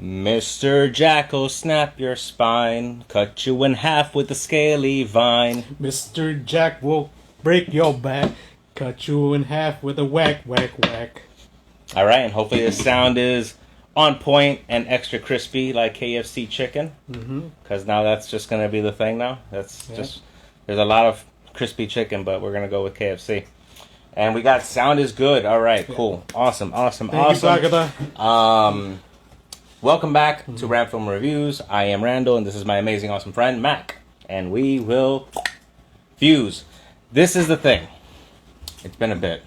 Mr. Jackal, snap your spine, cut you in half with a scaly vine. Mr. Jack will break your back, cut you in half with a whack, whack, whack. Alright, and hopefully the sound is on point and extra crispy like KFC chicken. Because now that's just going to be the thing now. Just, there's a lot of crispy chicken, but we're going to go with KFC. And we got sound is good. Alright, cool. Awesome. Thank you, Agatha. Welcome back to Rap Film Reviews. I am Randall, and this is my amazing, awesome friend, Mac. And we will fuse. This is the thing. It's been a bit.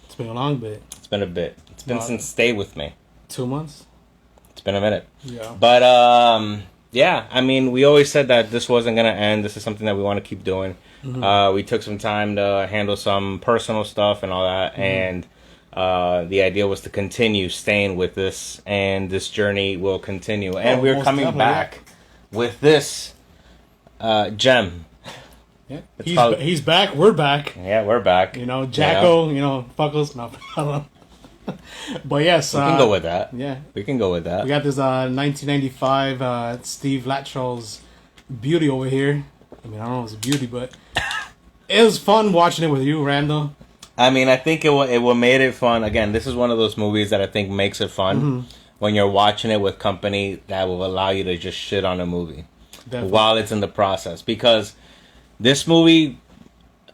It's been a long bit. It's been a bit. It's been since Stay With Me. 2 months? It's been a minute. Yeah. But, yeah, I mean, we always said that this wasn't going to end. This is something that we want to keep doing. We took some time to handle some personal stuff and all that, and the idea was to continue staying with this, and this journey will continue. And we're coming back with this gem. Yeah, he's back. We're back. Yeah, we're back. You know, Jacko. You know, Fuckles. No, I don't know. But yes, we can go with that. Yeah, we can go with that. We got this 1995 Steve Latchall's Beauty over here. I mean, I don't know if it's a beauty, but it was fun watching it with you, Randall. I mean, I think it made it fun. Again, this is one of those movies that I think makes it fun when you're watching it with company that will allow you to just shit on a movie while it's in the process. Because this movie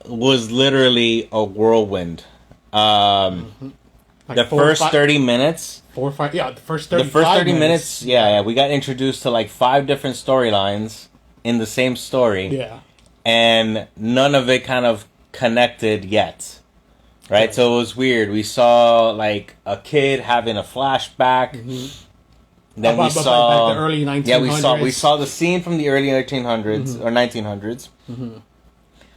was literally a whirlwind. Like the first 30 minutes. 4 or 5. Yeah, the first 30 minutes. Yeah, we got introduced to like 5 different storylines in the same story. Yeah. And none of it kind of connected yet. Right? Yeah. So it was weird. We saw like a kid having a flashback. Then we saw the early 1900s. Yeah, we saw the scene from the early 1800s or 1900s.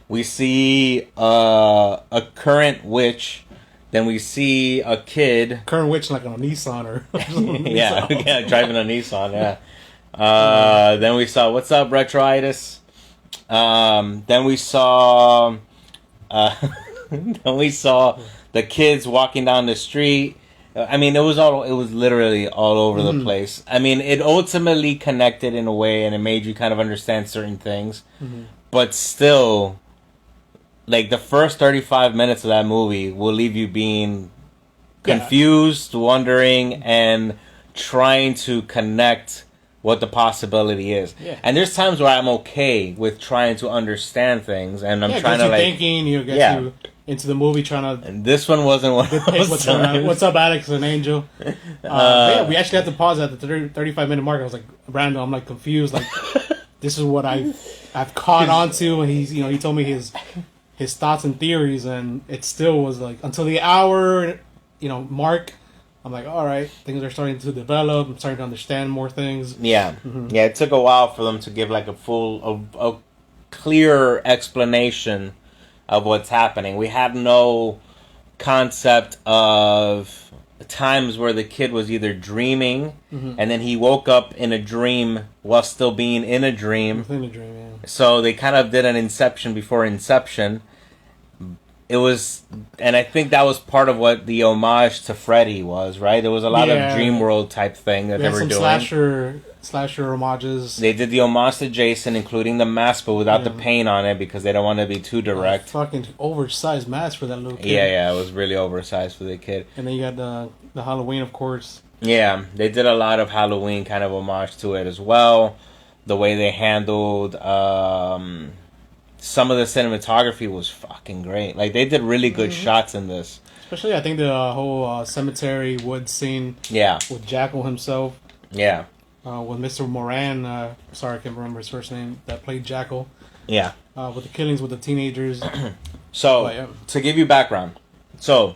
We see a current witch. Then we see a kid. Current witch like on a Nissan or yeah, driving a Nissan. Yeah. Then we saw what's up, Retroitis. Then we saw. Then we saw the kids walking down the street. I mean, it was literally all over the place. I mean, it ultimately connected in a way, and it made you kind of understand certain things. But still, like the first 35 minutes of that movie will leave you being confused, wondering, and trying to connect what the possibility is. Yeah. And there's times where I'm okay with trying to understand things, and I'm trying to like thinking, you get you into the movie trying to. And this one wasn't one. What's up, Alex and Angel? Yeah, we actually had to pause at the 35-minute mark. I was like, Brando, I'm like confused. Like, this is what I've caught on to, and he told me his thoughts and theories, and it still was like until the hour, mark. I'm like, all right, things are starting to develop. I'm starting to understand more things. Yeah, yeah. It took a while for them to give like a clear explanation of what's happening. We had no concept of times where the kid was either dreaming and then he woke up in a dream while still being in a dream. Within a dream, yeah. So they kind of did an Inception before Inception. It was, and I think that was part of what the homage to Freddy was, right? There was a lot of Dream World type thing that they were doing. Slasher homages. They did the homage to Jason, including the mask, but without the paint on it because they don't want to be too direct. Fucking oversized mask for that little kid. Yeah, it was really oversized for the kid. And then you got the Halloween, of course. Yeah, they did a lot of Halloween kind of homage to it as well. The way they handled some of the cinematography was fucking great. Like, they did really good shots in this. Especially, I think, the whole cemetery wood scene. Yeah. With Jackal himself. Yeah. With Mr. Moran, sorry, I can't remember his first name, that played Jackal. Yeah. With the killings with the teenagers. So, to give you background. So,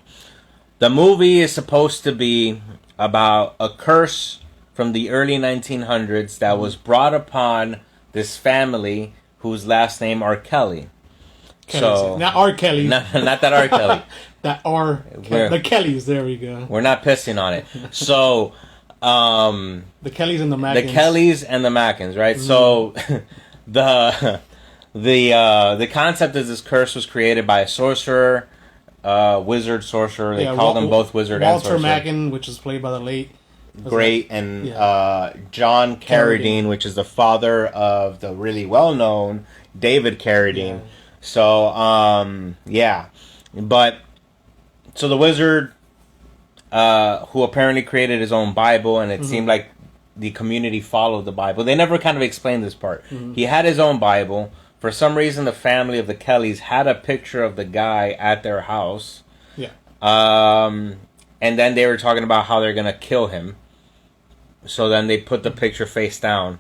the movie is supposed to be about a curse from the early 1900s that was brought upon this family whose last name are Kelly. So not R. Kelly. Not that R. Kelly. The Kellys, there we go. We're not pissing on it. So the Kellys and the Mackins. The Kellys and the Mackins, right? So the concept is this curse was created by a sorcerer, wizard, sorcerer. They call them both wizard and sorcerer. Walter Mackin, which is played by the late great, and John Carradine, which is the father of the really well-known David Carradine. Yeah. So, but so the wizard, who apparently created his own Bible, and it seemed like the community followed the Bible. They never kind of explained this part. He had his own Bible. For some reason, the family of the Kellys had a picture of the guy at their house. Yeah. And then they were talking about how they're gonna kill him. So then they put the picture face down.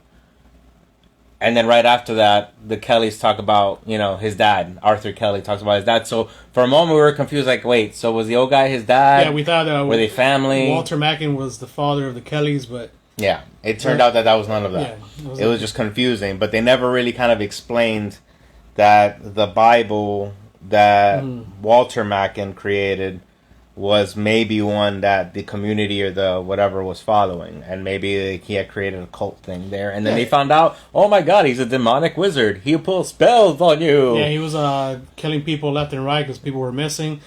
And then right after that, the Kellys talk about, his dad. Arthur Kelly talks about his dad. So for a moment we were confused, like, wait, so was the old guy his dad? Yeah, we thought were they family? Walter Mackin was the father of the Kellys, but yeah, it turned out that was none of that. Yeah, it was just confusing, but they never really kind of explained that the Bible that Walter Mackin created was maybe one that the community or the whatever was following, and maybe he had created a cult thing there, and then they found out, oh my god, he's a demonic wizard, he'll pull spells on you. Yeah, he was killing people left and right because people were missing.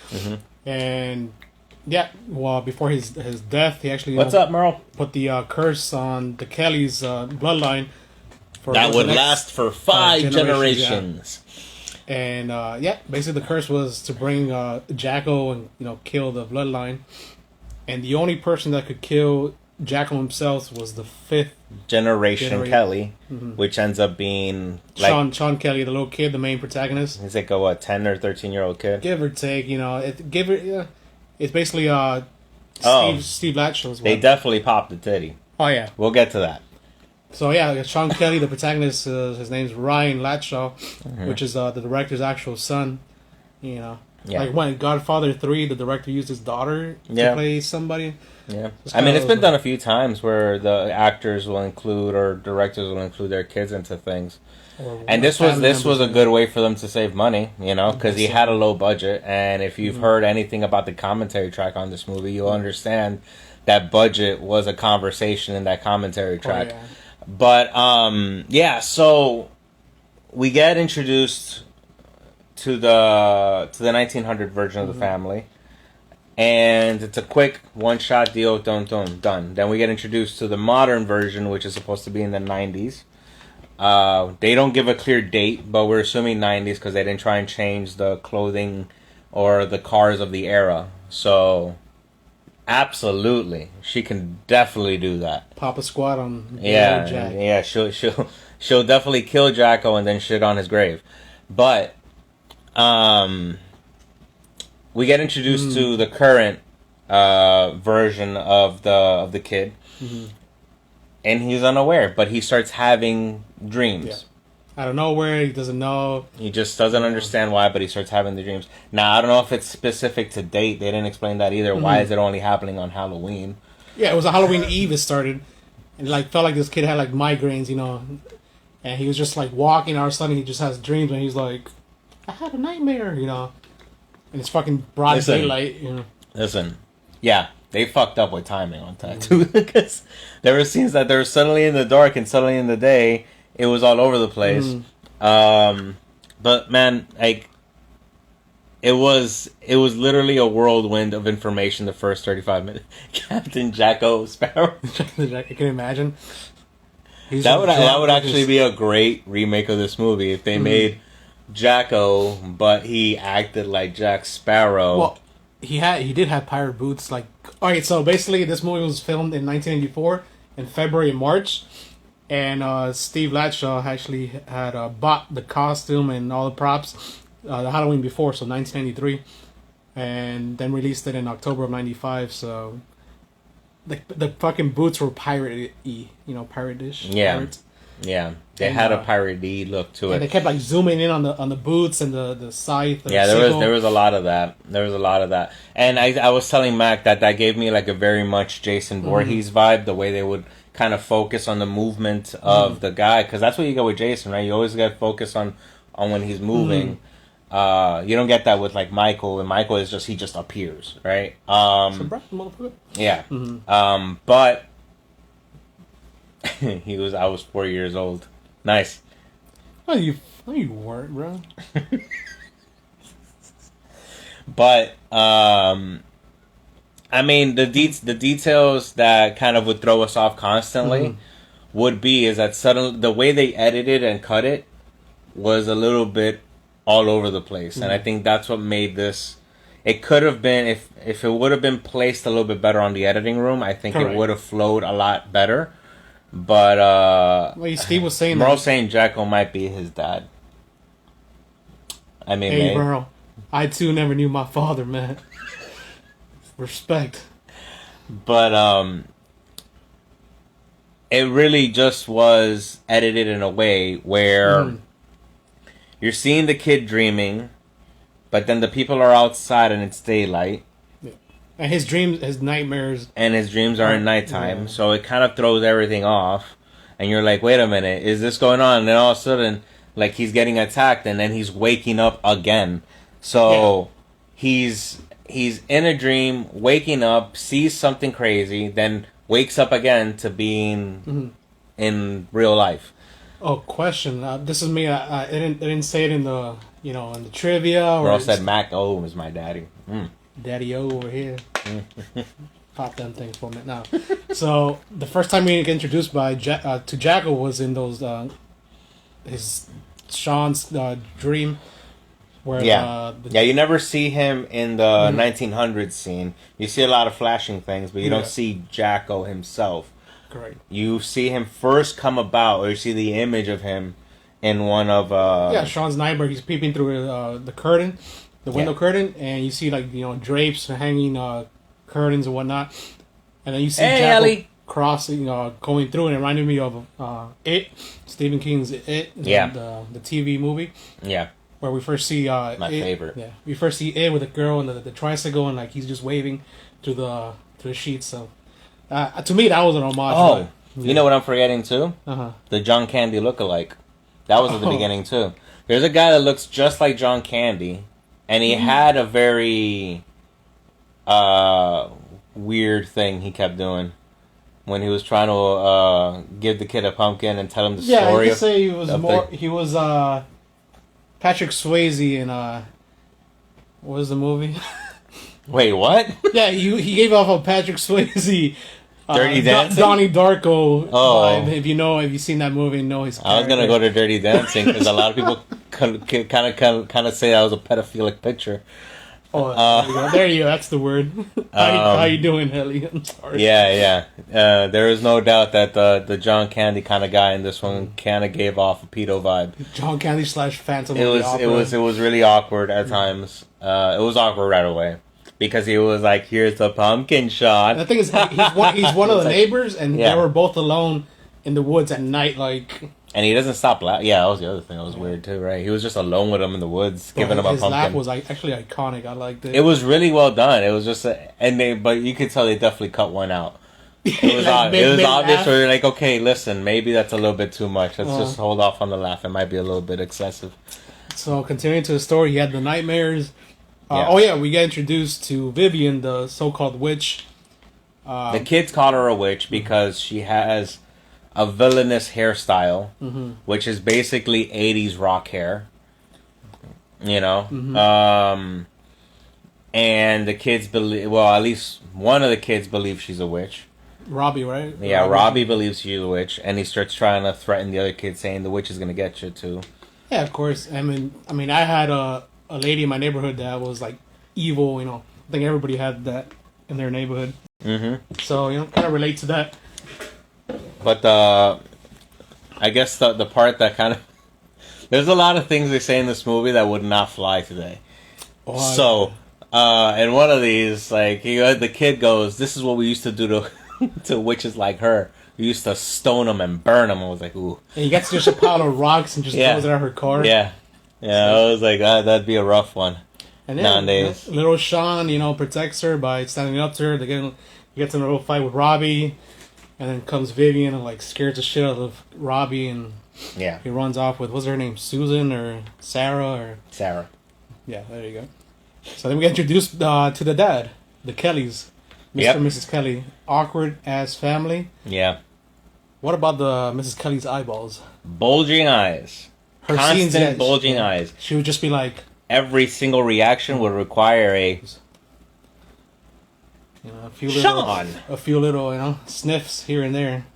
And well, before his death, he actually what's up, Merle? Put the curse on the Kellys' bloodline that would last for 5 generations. And basically the curse was to bring Jacko and kill the bloodline, and the only person that could kill Jacko himself was the 5th generation Kelly, which ends up being like Sean Kelly, the little kid, the main protagonist. He's like a 10 or 13-year-old kid, give or take. It's basically Steve Latchow's. They definitely popped the titty. Oh yeah, we'll get to that. So Sean Kelly, the protagonist, his name's Ryan Latshaw, which is the director's actual son. Like when Godfather 3, the director used his daughter to play somebody. Yeah, I mean, it's been done a few times where the actors will include, or directors will include, their kids into things. And this was a good way for them to save money, because he had a low budget. And if you've heard anything about the commentary track on this movie, you'll understand that budget was a conversation in that commentary track. Oh, yeah. But so we get introduced to the 1900 version of the family, and it's a quick one-shot deal, done. Then we get introduced to the modern version, which is supposed to be in the 90s. They don't give a clear date, but we're assuming 90s because they didn't try and change the clothing or the cars of the era. So absolutely, she can definitely do that. Pop a squat on Jack. Yeah, she'll definitely kill Jacko and then shit on his grave. But we get introduced to the current version of the kid, and he's unaware, but he starts having dreams. Yeah. Out of nowhere, he doesn't know. He just doesn't understand why, but he starts having the dreams. Now, I don't know if it's specific to date. They didn't explain that either. Why is it only happening on Halloween? Yeah, it was a Halloween Eve it started. And felt like this kid had migraines, And he was just walking, all of a sudden he just has dreams, and he's like, I had a nightmare, And it's fucking broad daylight, Listen, yeah, they fucked up with timing on that too, because there were scenes that they were suddenly in the dark and suddenly in the day. It was all over the place. But man, it was literally a whirlwind of information the first 35 minutes. Captain Jacko Sparrow. I can imagine. That would actually be a great remake of this movie if they made Jacko, but he acted like Jack Sparrow. Well, he did have pirate boots. Alright, so basically this movie was filmed in 1994 in February and March. And Steve Latshaw actually had bought the costume and all the props the Halloween before, so 1993, and then released it in October of 95. So the fucking boots were pirate-y, pirate-ish. Yeah, pirates. Yeah, they had a pirate-y look to it. They kept zooming in on the boots and the scythe. Yeah, there was a lot of that. And I was telling Mac that gave me a very much Jason Voorhees vibe, the way they would kind of focus on the movement of the guy, because that's what you get with Jason, right? You always get focus on when he's moving. You don't get that with Michael, and Michael is he just appears, right? Surprise, motherfucker. Yeah. But I was 4 years old. Nice. Oh, you weren't, bro. But I mean, the details that kind of would throw us off constantly would be is that suddenly the way they edited and cut it was a little bit all over the place, and I think that's what made this. It could have been if it would have been placed a little bit better on the editing room. I think it would have flowed a lot better. But well, Steve was saying Merle saying Jacko might be his dad. I mean, hey, Merle, I too never knew my father, man. Respect. But it really just was edited in a way where you're seeing the kid dreaming, but then the people are outside and it's daylight. Yeah. And his dreams, his nightmares. And his dreams are in nighttime, so it kind of throws everything off. And you're like, wait a minute, is this going on? And then all of a sudden, like, he's getting attacked, and then he's waking up again. So he's in a dream, waking up, sees something crazy, then wakes up again to being in real life. Oh, question. This is me. I didn't say it in the in the trivia. Or said Mac O is my daddy. Daddy O over here. Pop them things for me now. So the first time we get introduced to Jacko was in those his Sean's dream. Where you never see him in the 1900s scene. You see a lot of flashing things, but you don't see Jacko himself. Correct. You see him first come about, or you see the image of him in one of Sean's nightmare. He's peeping through the curtain, the window curtain, and you see like drapes hanging, curtains and whatnot, and then you see Jacko Ellie crossing, going through, and it reminded me of It, Stephen King's It, the TV movie. Yeah. Where we first see my favorite. Yeah, we first see It with a girl and the tricycle, and like he's just waving through the sheets. So, to me, that was an homage. Oh, you know what I'm forgetting too? Uh-huh. The John Candy lookalike. That was at the beginning too. There's a guy that looks just like John Candy, and he had a very weird thing he kept doing when he was trying to give the kid a pumpkin and tell him the story. Yeah, I say he was Patrick Swayze in what was the movie? Wait, what? Yeah, he gave off a Patrick Swayze Dirty Dancing? Donnie Darko vibe. If you've seen that movie and know his character. I was gonna go to Dirty Dancing because a lot of people kind of say that was a pedophilic picture. Oh, there you go. That's the word. How you doing, Helly? I'm sorry. Yeah. There is no doubt that the John Candy kind of guy in this one kind of gave off a pedo vibe. John Candy / Phantom. It was really awkward at times. It was awkward right away because he was like, "Here's the pumpkin shot." The thing is, he's one of the neighbors, and they were both alone in the woods at night, like. And he doesn't stop laughing. Yeah, that was the other thing that was weird too, right? He was just alone with him in the woods, giving him a pumpkin. His laugh was actually iconic. I liked it. It was really well done. It was just, but you could tell they definitely cut one out. It was, obvious. Where you're like, okay, listen, maybe that's a little bit too much. Let's just hold off on the laugh. It might be a little bit excessive. So continuing to the story, he had the nightmares. We get introduced to Vivian, the so-called witch. The kids call her a witch because she has a villainous hairstyle, which is basically 80s rock hair. And the kids believe, at least one of the kids believes she's a witch. Robbie, right? Yeah, Robbie believes she's a witch, and he starts trying to threaten the other kid, saying the witch is going to get you too. Yeah, of course. I mean, I had a lady in my neighborhood that was like evil. I think everybody had that in their neighborhood. So kind of relate to that. But I guess the part that kind of there's a lot of things they say in this movie that would not fly today. So in one of these, like the kid goes, "This is what we used to do to to witches like her. We used to stone them and burn them." I was like, "Ooh!" And he gets just a pile of rocks and just throws it at her car. Yeah. I was like, that'd be a rough one. And then nowadays, little Sean, protects her by standing up to her. He gets in a little fight with Robbie. And then comes Vivian and like scares the shit out of Robbie, and he runs off with, what's her name, Susan or Sarah? Yeah, there you go. So then we get introduced to the dad, the Kellys, Mr. and Mrs. Kelly. Awkward ass family. Yeah. What about the Mrs. Kelly's eyeballs? Bulging eyes. Her constant bulging eyes. She would just be like, every single reaction would require a. You know, Sean! a few little, you know, sniffs here and there.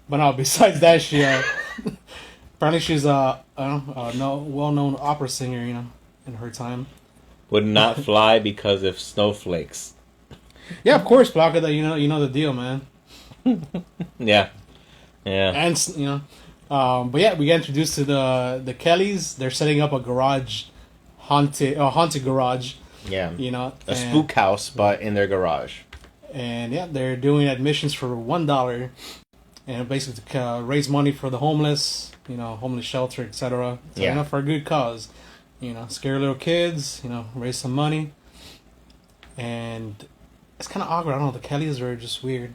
But no, besides that, she apparently she's well-known opera singer, you know, in her time. Would not fly because of snowflakes. Yeah, of course, Blanca. That you know the deal, man. Yeah. And you know, but yeah, we get introduced to the Kellys. They're setting up a garage, haunted garage. Yeah. You know, A spook house, but in their garage. And yeah, they're doing admissions for $1, and basically to raise money for the homeless, you know, homeless shelter, etc. So, yeah. You know, for a good cause. You know, scare little kids. You know, raise some money. And it's kind of awkward. I don't know. The Kellys are just weird.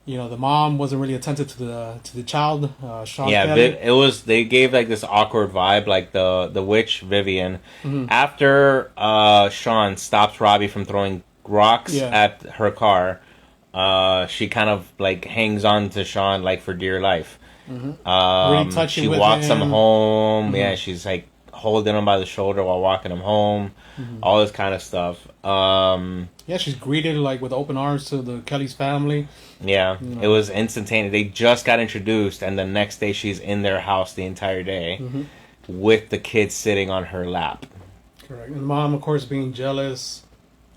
You know, the mom wasn't really attentive to the child, Sean. Yeah, Kelly. it was. They gave like this awkward vibe, like the witch Vivian. Mm-hmm. After Sean stops Robbie from throwing rocks at her car, she kind of like hangs on to Sean like for dear life. Mm-hmm. Really touching. She with walks him home. Mm-hmm. Yeah, she's like holding him by the shoulder while walking him home. Mm-hmm. All this kind of stuff. Yeah, she's greeted like with open arms to the Kelly's family. Yeah, you know. It was instantaneous. They just got introduced, and the next day she's in their house the entire day with the kids sitting on her lap. Correct. And the mom, of course, being jealous.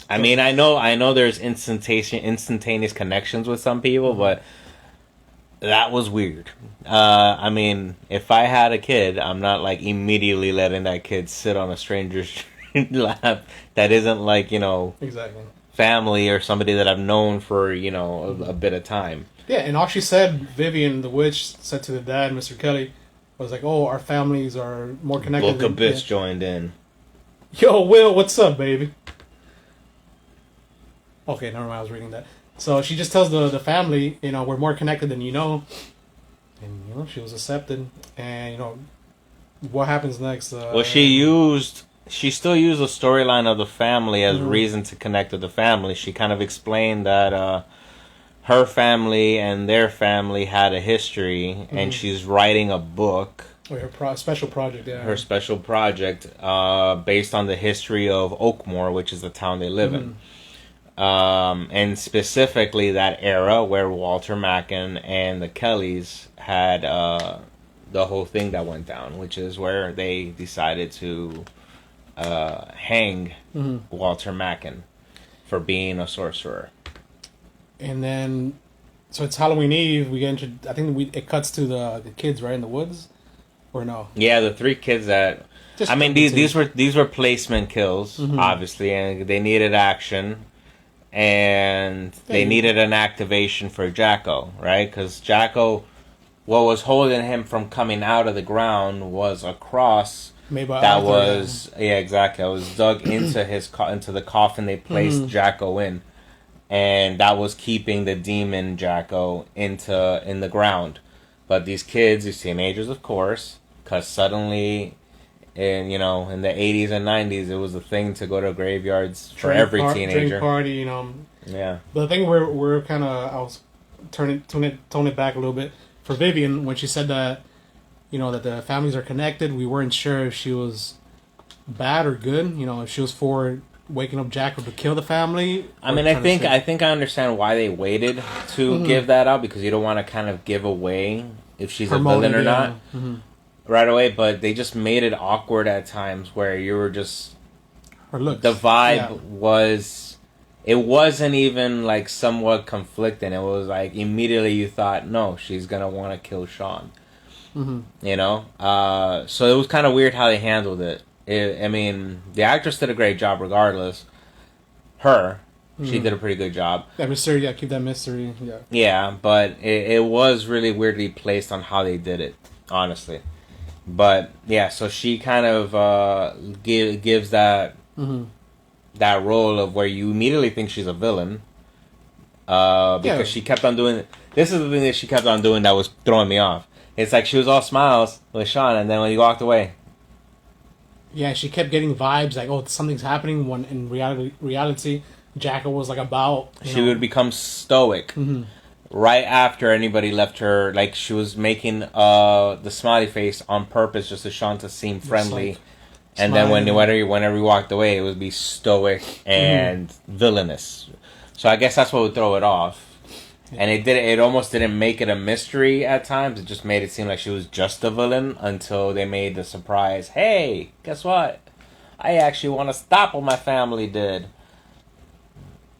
I mean, I know there's instantaneous connections with some people, but that was weird. I mean, if I had a kid, I'm not like immediately letting that kid sit on a stranger's lap that isn't like, you know, exactly family or somebody that I've known for, you know, a bit of time. Yeah, and all she said, Vivian, the witch, said to the dad, Mr. Kelly, was like, "Oh, our families are more connected." Book Abyss joined in. Yo, Will, what's up, baby? Okay, never mind. I was reading that. So she just tells the family, you know, we're more connected than you know, and you know she was accepted. And you know, what happens next? Well, she still used the storyline of the family as reason to connect with the family. She kind of explained that her family and their family had a history, and she's writing a book. Oh, her special project, yeah. Her special project based on the history of Oakmore, which is the town they live in. And specifically that era where Walter Macken and the Kellys had the whole thing that went down, which is where they decided to hang Walter Macken for being a sorcerer. And then, so it's Halloween Eve. We get into, I think it cuts to the kids right in the woods, or no? Yeah, the three kids that. Just I mean, these were placement kills, obviously, and they needed action. And they needed an activation for Jacko, right? Because Jacko, what was holding him from coming out of the ground was a cross that was exactly. It was dug into into the coffin they placed Jacko in, and that was keeping the demon Jacko in the ground. But these kids, these teenagers, of course, because suddenly. And you know, in the 80s and 90s, it was a thing to go to graveyards for every teenager. Drink party, you know. Yeah. But the thing we're kind of, I was tone it back a little bit for Vivian when she said that, you know, that the families are connected. We weren't sure if she was bad or good. You know, if she was for waking up Jacko to kill the family. I mean, I think I understand why they waited to give that out, because you don't want to kind of give away if she's a villain or not. Right away, but they just made it awkward at times where you were just... Her looks. The vibe was... It wasn't even, like, somewhat conflicting. It was, like, immediately you thought, no, she's gonna want to kill Sean. You know? So it was kind of weird how they handled it. I mean, the actress did a great job regardless. She did a pretty good job. That mystery, keep that mystery, Yeah, but it was really weirdly placed on how they did it, honestly. But yeah, so she kind of gives that that role of where you immediately think she's a villain, because she kept on doing. This is the thing that she kept on doing that was throwing me off. It's like she was all smiles with Sean, and then when he walked away, she kept getting vibes like, oh, something's happening. When in reality, Jacko was like about. She would become stoic. Right after anybody left her, like she was making the smiley face on purpose just to Sean to seem friendly And then whenever he walked away, it would be stoic and villainous. So I guess that's what would throw it off. And it almost didn't make it a mystery at times. It just made it seem like she was just a villain until they made the surprise. Hey, guess what? I actually want to stop what my family did.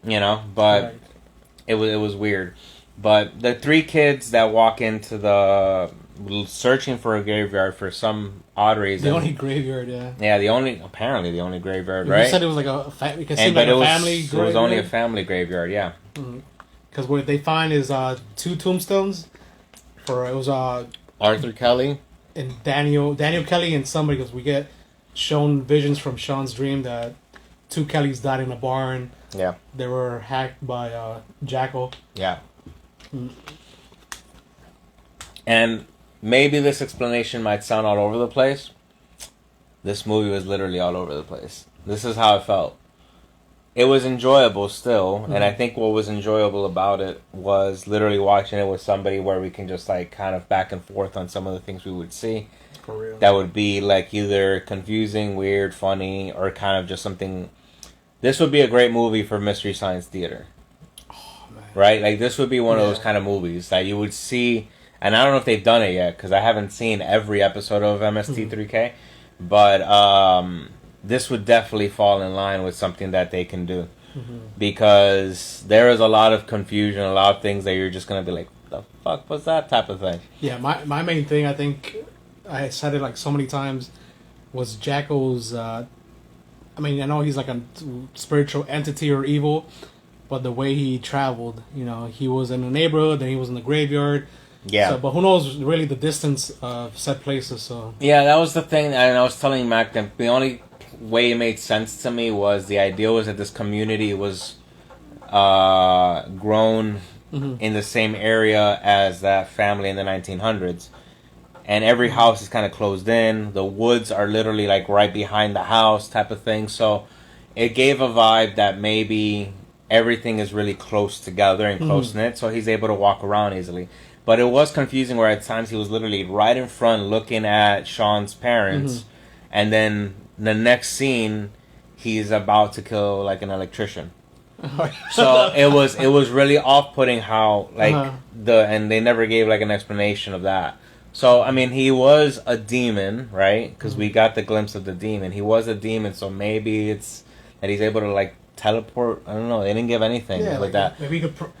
You know, but it was weird. But the three kids that walk into the searching for a graveyard for some odd reason. The only graveyard, yeah. Yeah, the only graveyard, right? You said it was like a family graveyard. It was only a family graveyard, yeah. Because what they find is 2 tombstones. It was Arthur Kelly and Daniel Kelly and somebody, because we get shown visions from Sean's dream that 2 Kellys died in a barn. Yeah. They were hacked by Jackal. Yeah. And maybe this explanation might sound all over the place. This movie was literally all over the place. This is how it felt. It was enjoyable still, and I think what was enjoyable about it was literally watching it with somebody where we can just like kind of back and forth on some of the things we would see. For real. That would be like either confusing, weird, funny, or kind of just something. This would be a great movie for Mystery Science Theater. Oh, man. Right? Like this would be one of those kind of movies that you would see, and I don't know if they've done it yet because I haven't seen every episode of MST3K, but this would definitely fall in line with something that they can do. Because there is a lot of confusion, a lot of things that you're just going to be like, the fuck was that type of thing? Yeah, my main thing, I think, I said it like so many times, was Jackal's, I mean, I know he's like a spiritual entity or evil, but the way he traveled, you know, he was in the neighborhood, then he was in the graveyard. Yeah. So, but who knows really the distance of set places, so. Yeah, that was the thing, and I was telling Mac that the only way it made sense to me was the idea was that this community was grown in the same area as that family in the 1900s. And every house is kind of closed in. The woods are literally like right behind the house type of thing. So it gave a vibe that maybe everything is really close together and close-knit. So he's able to walk around easily. But it was confusing where at times he was literally right in front looking at Sean's parents. And then the next scene, he's about to kill like an electrician. So it was really off-putting how like and they never gave like an explanation of that. So I mean, he was a demon, right? Because we got the glimpse of the demon. He was a demon, so maybe it's that he's able to like teleport. I don't know. They didn't give anything like that. Maybe he could.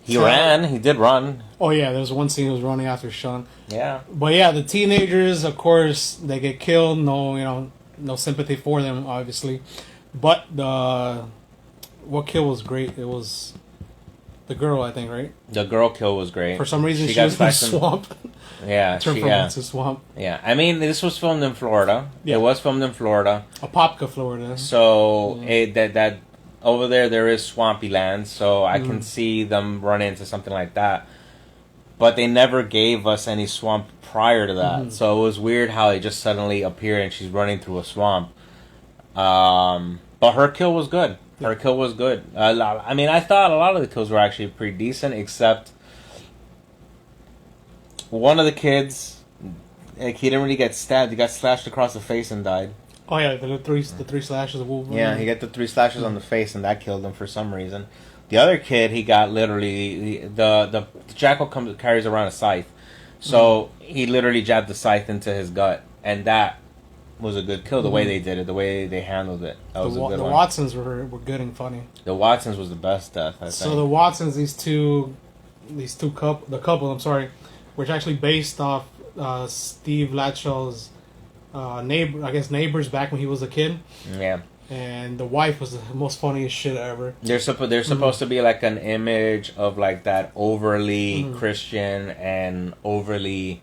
He ran. He did run. Oh yeah, there was one scene he was running after Sean. Yeah. But yeah, the teenagers, of course, they get killed. No sympathy for them, obviously. But what kill was great. It was the girl, I think, right? The girl kill was great. For some reason, she was in the swamp. Yeah, It's a swamp. Yeah, I mean, this was filmed in Florida. Yeah. It was filmed in Florida. Apopka, Florida. So that over there is swampy land. So I can see them run into something like that. But they never gave us any swamp prior to that. So it was weird how it just suddenly appeared and she's running through a swamp. But her kill was good. Her kill was good. I mean, I thought a lot of the kills were actually pretty decent, except one of the kids, like, he didn't really get stabbed. He got slashed across the face and died. Oh yeah, the three slashes of Wolverine. Yeah, he got the 3 slashes on the face, and that killed him for some reason. The other kid, he got literally the jackal carries around a scythe, so he literally jabbed the scythe into his gut, and that was a good kill. The way they did it, the way they handled it, that was a good one. The Watsons were good and funny. The Watsons was the best death, I think. So the Watsons, the couple, I'm sorry, which actually based off Steve Latchell's neighbors back when he was a kid. Yeah. And the wife was the most funniest shit ever. They're supposed to be like an image of like that overly Christian and overly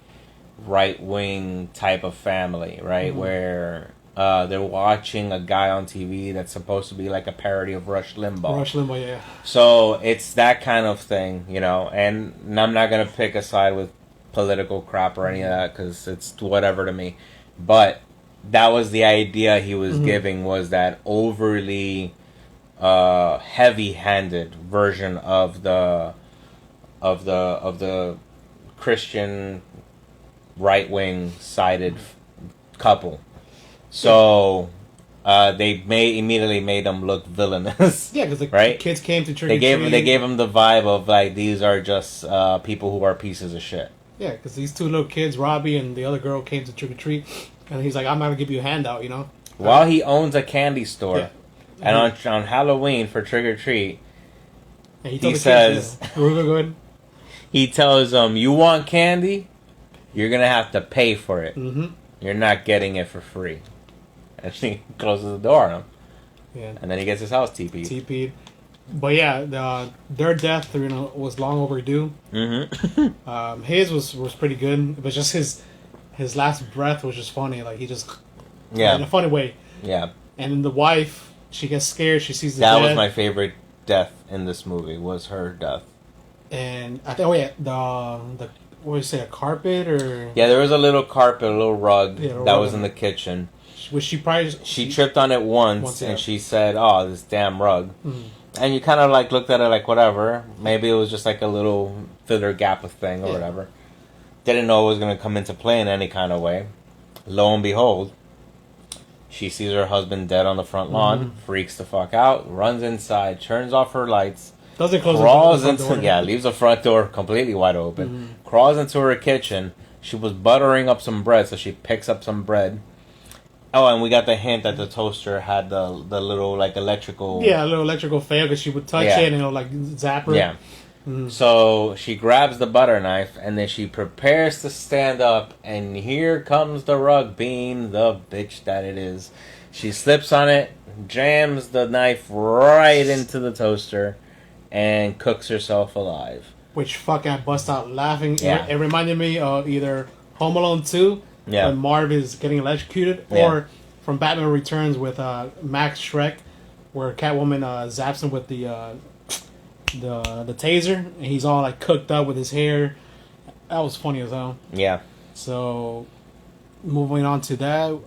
right-wing type of family, right? Where they're watching a guy on TV that's supposed to be like a parody of Rush Limbaugh. Rush Limbaugh, yeah. So it's that kind of thing, and I'm not going to pick a side with political crap or any of that because it's whatever to me. But that was the idea he was giving, was that overly heavy-handed version of the Christian right-wing sided couple. So they immediately made them look villainous. Yeah, because the right? kids came to trick They or gave treat. they gave them the vibe of like these are just people who are pieces of shit. Yeah, because these two little kids, Robbie and the other girl, came to trick or treat, and he's like, "I'm not gonna give you a handout," While he owns a candy store, Yeah. and on Halloween for trick or treat, And he the says, kids, go ahead. he tells them, "You want candy? You're gonna have to pay for it. Mm-hmm. You're not getting it for free." And she closes the door on him. Yeah. And then he gets his house TP'd. TP'd. But yeah, their death, was long overdue. Mm-hmm. His was pretty good, but just his last breath was just funny. Like he just, in a funny way. Yeah. And then the wife, she gets scared. She sees the That dead, was my favorite death in this movie. Was her death. and I think the what do you say, a carpet or Yeah, there was a little carpet, a little rug Yeah, that was in the kitchen. was she probably She tripped on it once, yeah. and she said, "Oh, this damn rug." Mhm. And you kind of like looked at it like whatever. Maybe it was just like a little filler gap of thing or Yeah. whatever. Didn't know it was going to come into play in any kind of way. Lo and behold, she sees her husband dead on the front lawn, freaks the fuck out, runs inside, turns off her lights, doesn't close crawls the front into door. leaves the front door completely wide open, crawls into her kitchen. She was buttering up some bread, so she picks up some bread. Oh, and we got the hint that the toaster had the little like electrical. Yeah, a little electrical fail because she would touch Yeah. it and it'll like zap her. Yeah. So she grabs the butter knife and then she prepares to stand up, and here comes the rug being the bitch that it is. She slips on it, jams the knife right into the toaster, and cooks herself alive. Which fucking I bust out laughing. Yeah. It reminded me of either Home Alone 2 Yeah. when Marv is getting electrocuted, Yeah. or from Batman Returns with Max Shrek, where Catwoman zaps him with the taser, and he's all like cooked up with his hair. That was funny as hell. Yeah. So, moving on to that,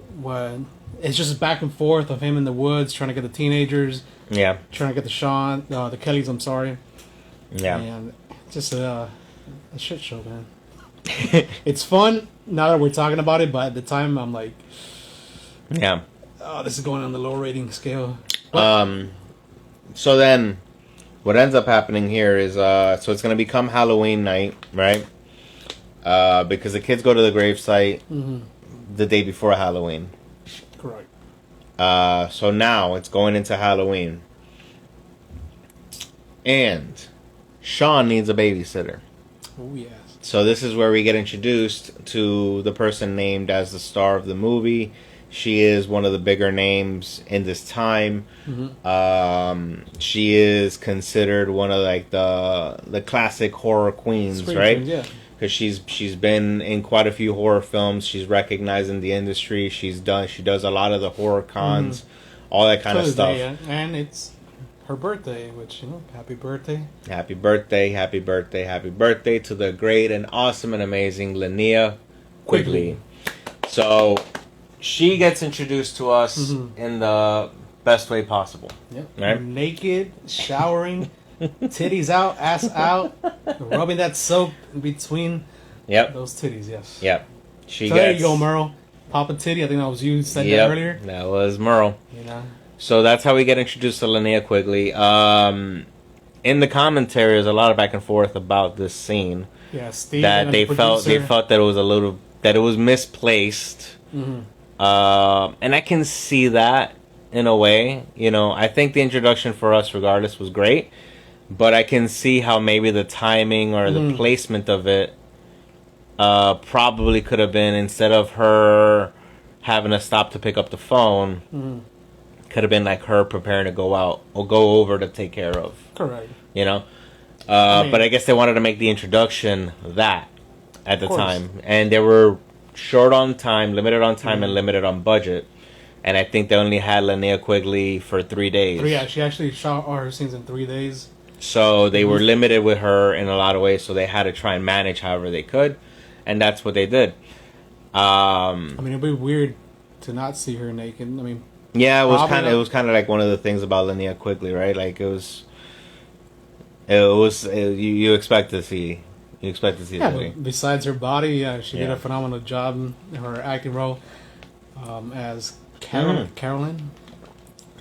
it's just back and forth of him in the woods trying to get the teenagers, Yeah. trying to get the Kellys. I'm sorry. Yeah. And just a shit show, man. It's fun now that we're talking about it, but at the time I'm like, Yeah. oh, this is going on the low rating scale. So then, what ends up happening here is, so it's going to become Halloween night, right? Because the kids go to the gravesite the day before Halloween. Correct. So now it's going into Halloween. And Sean needs a babysitter. Oh, yes. So this is where we get introduced to the person named as the star of the movie. She is one of the bigger names in this time. She is considered one of like the classic horror queens, Scream right? Queens, yeah. Because she's been in quite a few horror films. She's recognized in the industry. She does a lot of the horror cons, all that kind of stuff. Yeah. And it's her birthday, which, happy birthday. Happy birthday, happy birthday, happy birthday to the great and awesome and amazing Linnea Quigley. So she gets introduced to us in the best way possible. Yep. Right? Naked, showering, titties out, ass out, rubbing that soap in between Yep. those titties, yes. Yep. She So there you go, Merle. Papa Titty, I think that was you said that earlier. That was Merle. You know? So that's how we get introduced to Linnea Quigley. In the commentary, there's a lot of back and forth about this scene. Yeah, Steve. That and they the felt producer. that it was misplaced. And I can see that in a way. I think the introduction for us, regardless, was great. But I can see how maybe the timing or the placement of it probably could have been, instead of her having to stop to pick up the phone, could have been like her preparing to go out or go over to take care of. Correct. But I guess they wanted to make the introduction that at the course. time. And they were short on time, limited on time, and limited on budget. And I think they only had Linnea Quigley for 3 days. Yeah, she actually shot all her scenes in 3 days. So they were limited with her in a lot of ways, so they had to try and manage however they could. And that's what they did. I mean, it'd be weird to not see her naked. I mean, yeah, it was probably kind of like one of the things about Linnea Quigley, right? Like you expect to see yeah, that. but besides her body, she did Yeah. a phenomenal job in her acting role as Carolyn.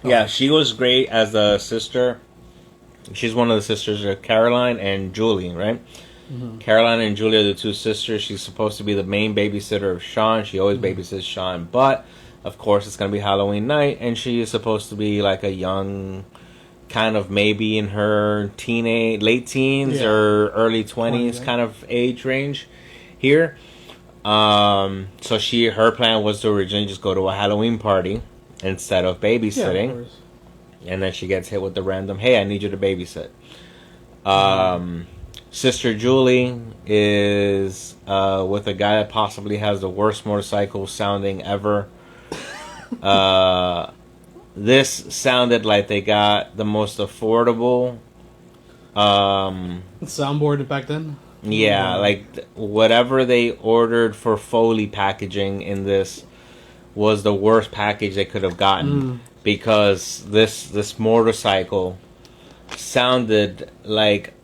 Yeah, she was great as a sister. She's one of the sisters of Caroline and Julie, right? Mm-hmm. Caroline and Julie are the two sisters. She's supposed to be the main babysitter of Sean. She always babysits Sean, but of course it's going to be Halloween night, and she is supposed to be like a young, kind of maybe in her late teens or early 20s kind of age range here. So her plan was to originally just go to a Halloween party instead of babysitting. Yeah, of course. And then she gets hit with the random, hey, I need you to babysit. Sister Julie is with a guy that possibly has the worst motorcycle sounding ever. This sounded like they got the most affordable soundboard back then. Yeah, like whatever they ordered for Foley packaging in this was the worst package they could have gotten. Because this motorcycle sounded like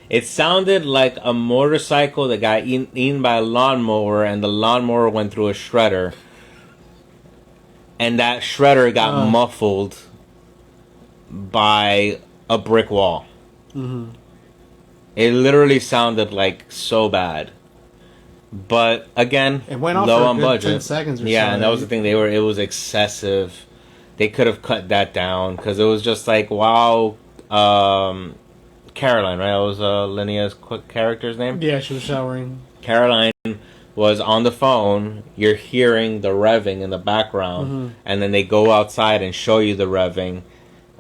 it sounded like a motorcycle that got eaten by a lawnmower, and the lawnmower went through a shredder, and that shredder got muffled by a brick wall. It literally sounded like so bad. But again, it went off low for on budget. 10 seconds or yeah, so, and that was the thing. It was excessive. They could have cut that down because it was just like, wow, Caroline, right? That was Linnea's character's name. Yeah, she was showering. Caroline was on the phone. You're hearing the revving in the background, and then they go outside and show you the revving,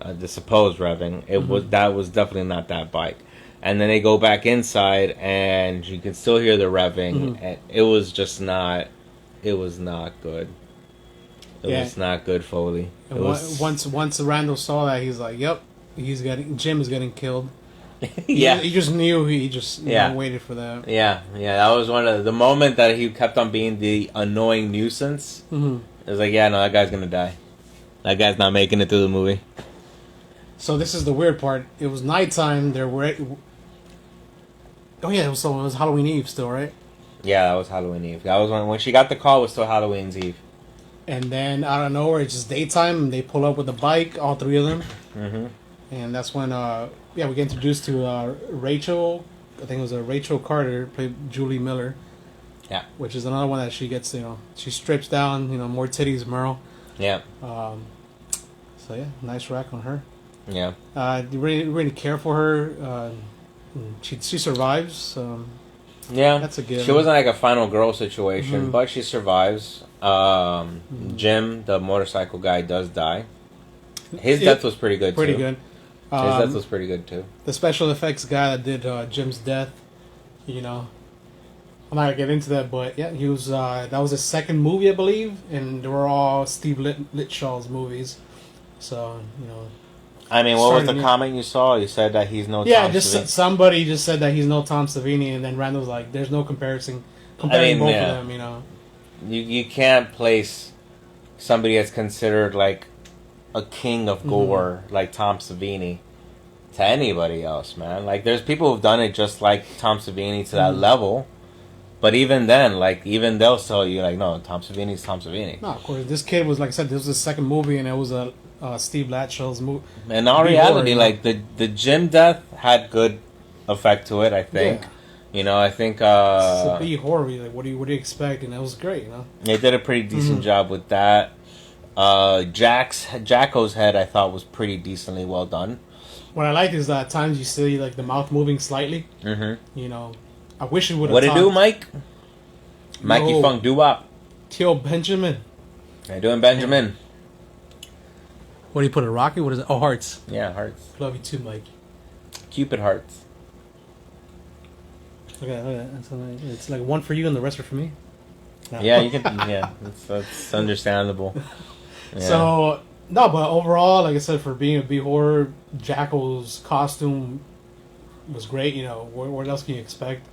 the supposed revving. That was definitely not that bike. And then they go back inside, and you can still hear the revving. And it was just not. It was not good. It was not good, Foley. Once Randall saw that, he's like, "Yep, Jim is getting killed." Yeah, he just knew. He just waited for that. Yeah. That was one of the moment that he kept on being the annoying nuisance. It was like, yeah, no, that guy's gonna die. That guy's not making it through the movie. So this is the weird part. It was nighttime. There were. Oh yeah, it was Halloween Eve still, right? Yeah, that was Halloween Eve. That was when she got the call. It was still Halloween's Eve. And then out of nowhere, it's just daytime, and they pull up with a bike, all three of them. And that's when we get introduced to Rachel. I think it was Rachel Carter, played Julie Miller. Yeah. Which is another one that she gets, she strips down, more titties, Merle. Yeah. So yeah, nice rack on her. Yeah. You really care for her. She survives. Yeah, that's a good. She wasn't like a final girl situation, but she survives. Jim, the motorcycle guy, does die. His death was pretty good. Pretty good. His death was pretty good too. The special effects guy that did Jim's death, I'm not gonna get into that, but yeah, he was. That was his second movie, I believe, and they were all Steve Litshaw's movies. So I mean, what was the comment you saw? You said that he's no. Yeah, Tom Savini. Somebody just said that he's no Tom Savini, and then Randall's like, "There's no comparison comparing both of them." You can't place somebody that's considered like a king of gore like Tom Savini to anybody else, man. Like, there's people who've done it just like Tom Savini to that level, but even then, even they'll tell you like, no, Tom Savini's Tom Savini. No, of course, this kid was, like I said, this was his second movie, and it was a Steve Latchell's movie. In all reality, the Jim death had good effect to it, I think. Yeah. I think it's a B horror. Like, what do you expect? And it was great. They did a pretty decent job with that. Jacko's head, I thought, was pretty decently well done. What I like is that at times you see like the mouth moving slightly. I wish it would have. What it do, Mike? Mikey Funk doo-wop. Tio Benjamin. How you doing, Benjamin? What do you put a rocket? What is it? Oh, hearts. Yeah, hearts. Love you too, Mike. Cupid hearts. Look at that. It's like one for you and the rest are for me. No. Yeah, you can. Yeah, that's understandable. Yeah. So no, but overall, like I said, for being a B horror, Jackal's costume was great. What else can you expect?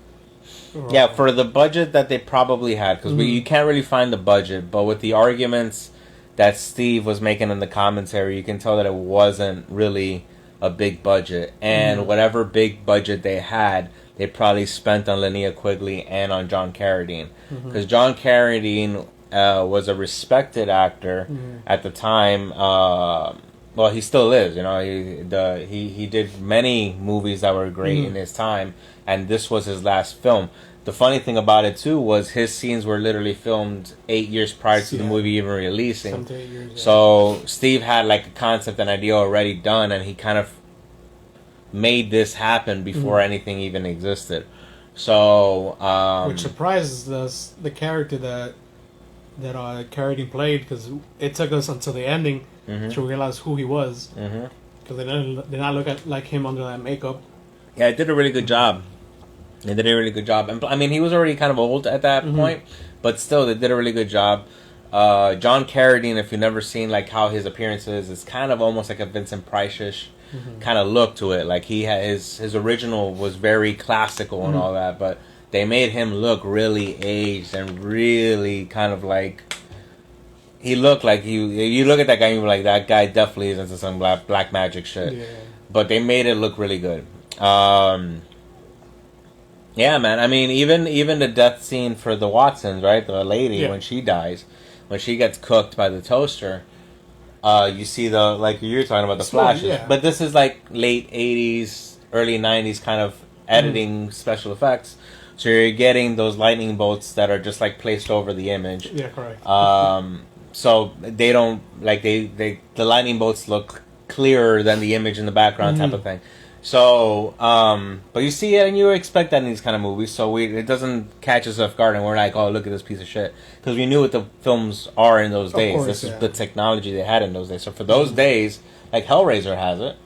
Yeah, for the budget that they probably had, because you can't really find the budget, but with the arguments that Steve was making in the commentary, you can tell that it wasn't really a big budget. And whatever big budget they had, they probably spent on Linnea Quigley and on John Carradine. Because John Carradine was a respected actor at the time. Well, he still is. You know, he did many movies that were great in his time, and this was his last film. The funny thing about it too was his scenes were literally filmed 8 years prior to the movie even releasing. 7 to 8 years, yeah. So Steve had like a concept and idea already done, and he kind of made this happen before anything even existed. So which surprises us, the character that Carradine played, because it took us until the ending to realize who he was, because they did not look like him under that makeup. Yeah, it did a really good job. They did a really good job. And I mean, he was already kind of old at that point, but still, they did a really good job. John Carradine, if you've never seen like how his appearance is kind of almost like a Vincent Price-ish kind of look to it. Like he had his original was very classical and all that, but they made him look really aged and really kind of like he looked like you look at that guy and you're like, that guy definitely is into some black magic shit. Yeah. But they made it look really good. Yeah, man. I mean, even the death scene for the Watsons, right? The lady when she dies, when she gets cooked by the toaster, you see the like you're talking about the flashes. Yeah. But this is like late '80s, early '90s kind of editing special effects. So you're getting those lightning bolts that are just like placed over the image. Yeah, correct. So they don't like the lightning bolts look clearer than the image in the background type of thing. So, but you see it and you expect that in these kind of movies, so it doesn't catch us off guard and we're like, oh, look at this piece of shit. Because we knew what the films are in those days. This is the technology they had in those days. So for those days, like Hellraiser has it,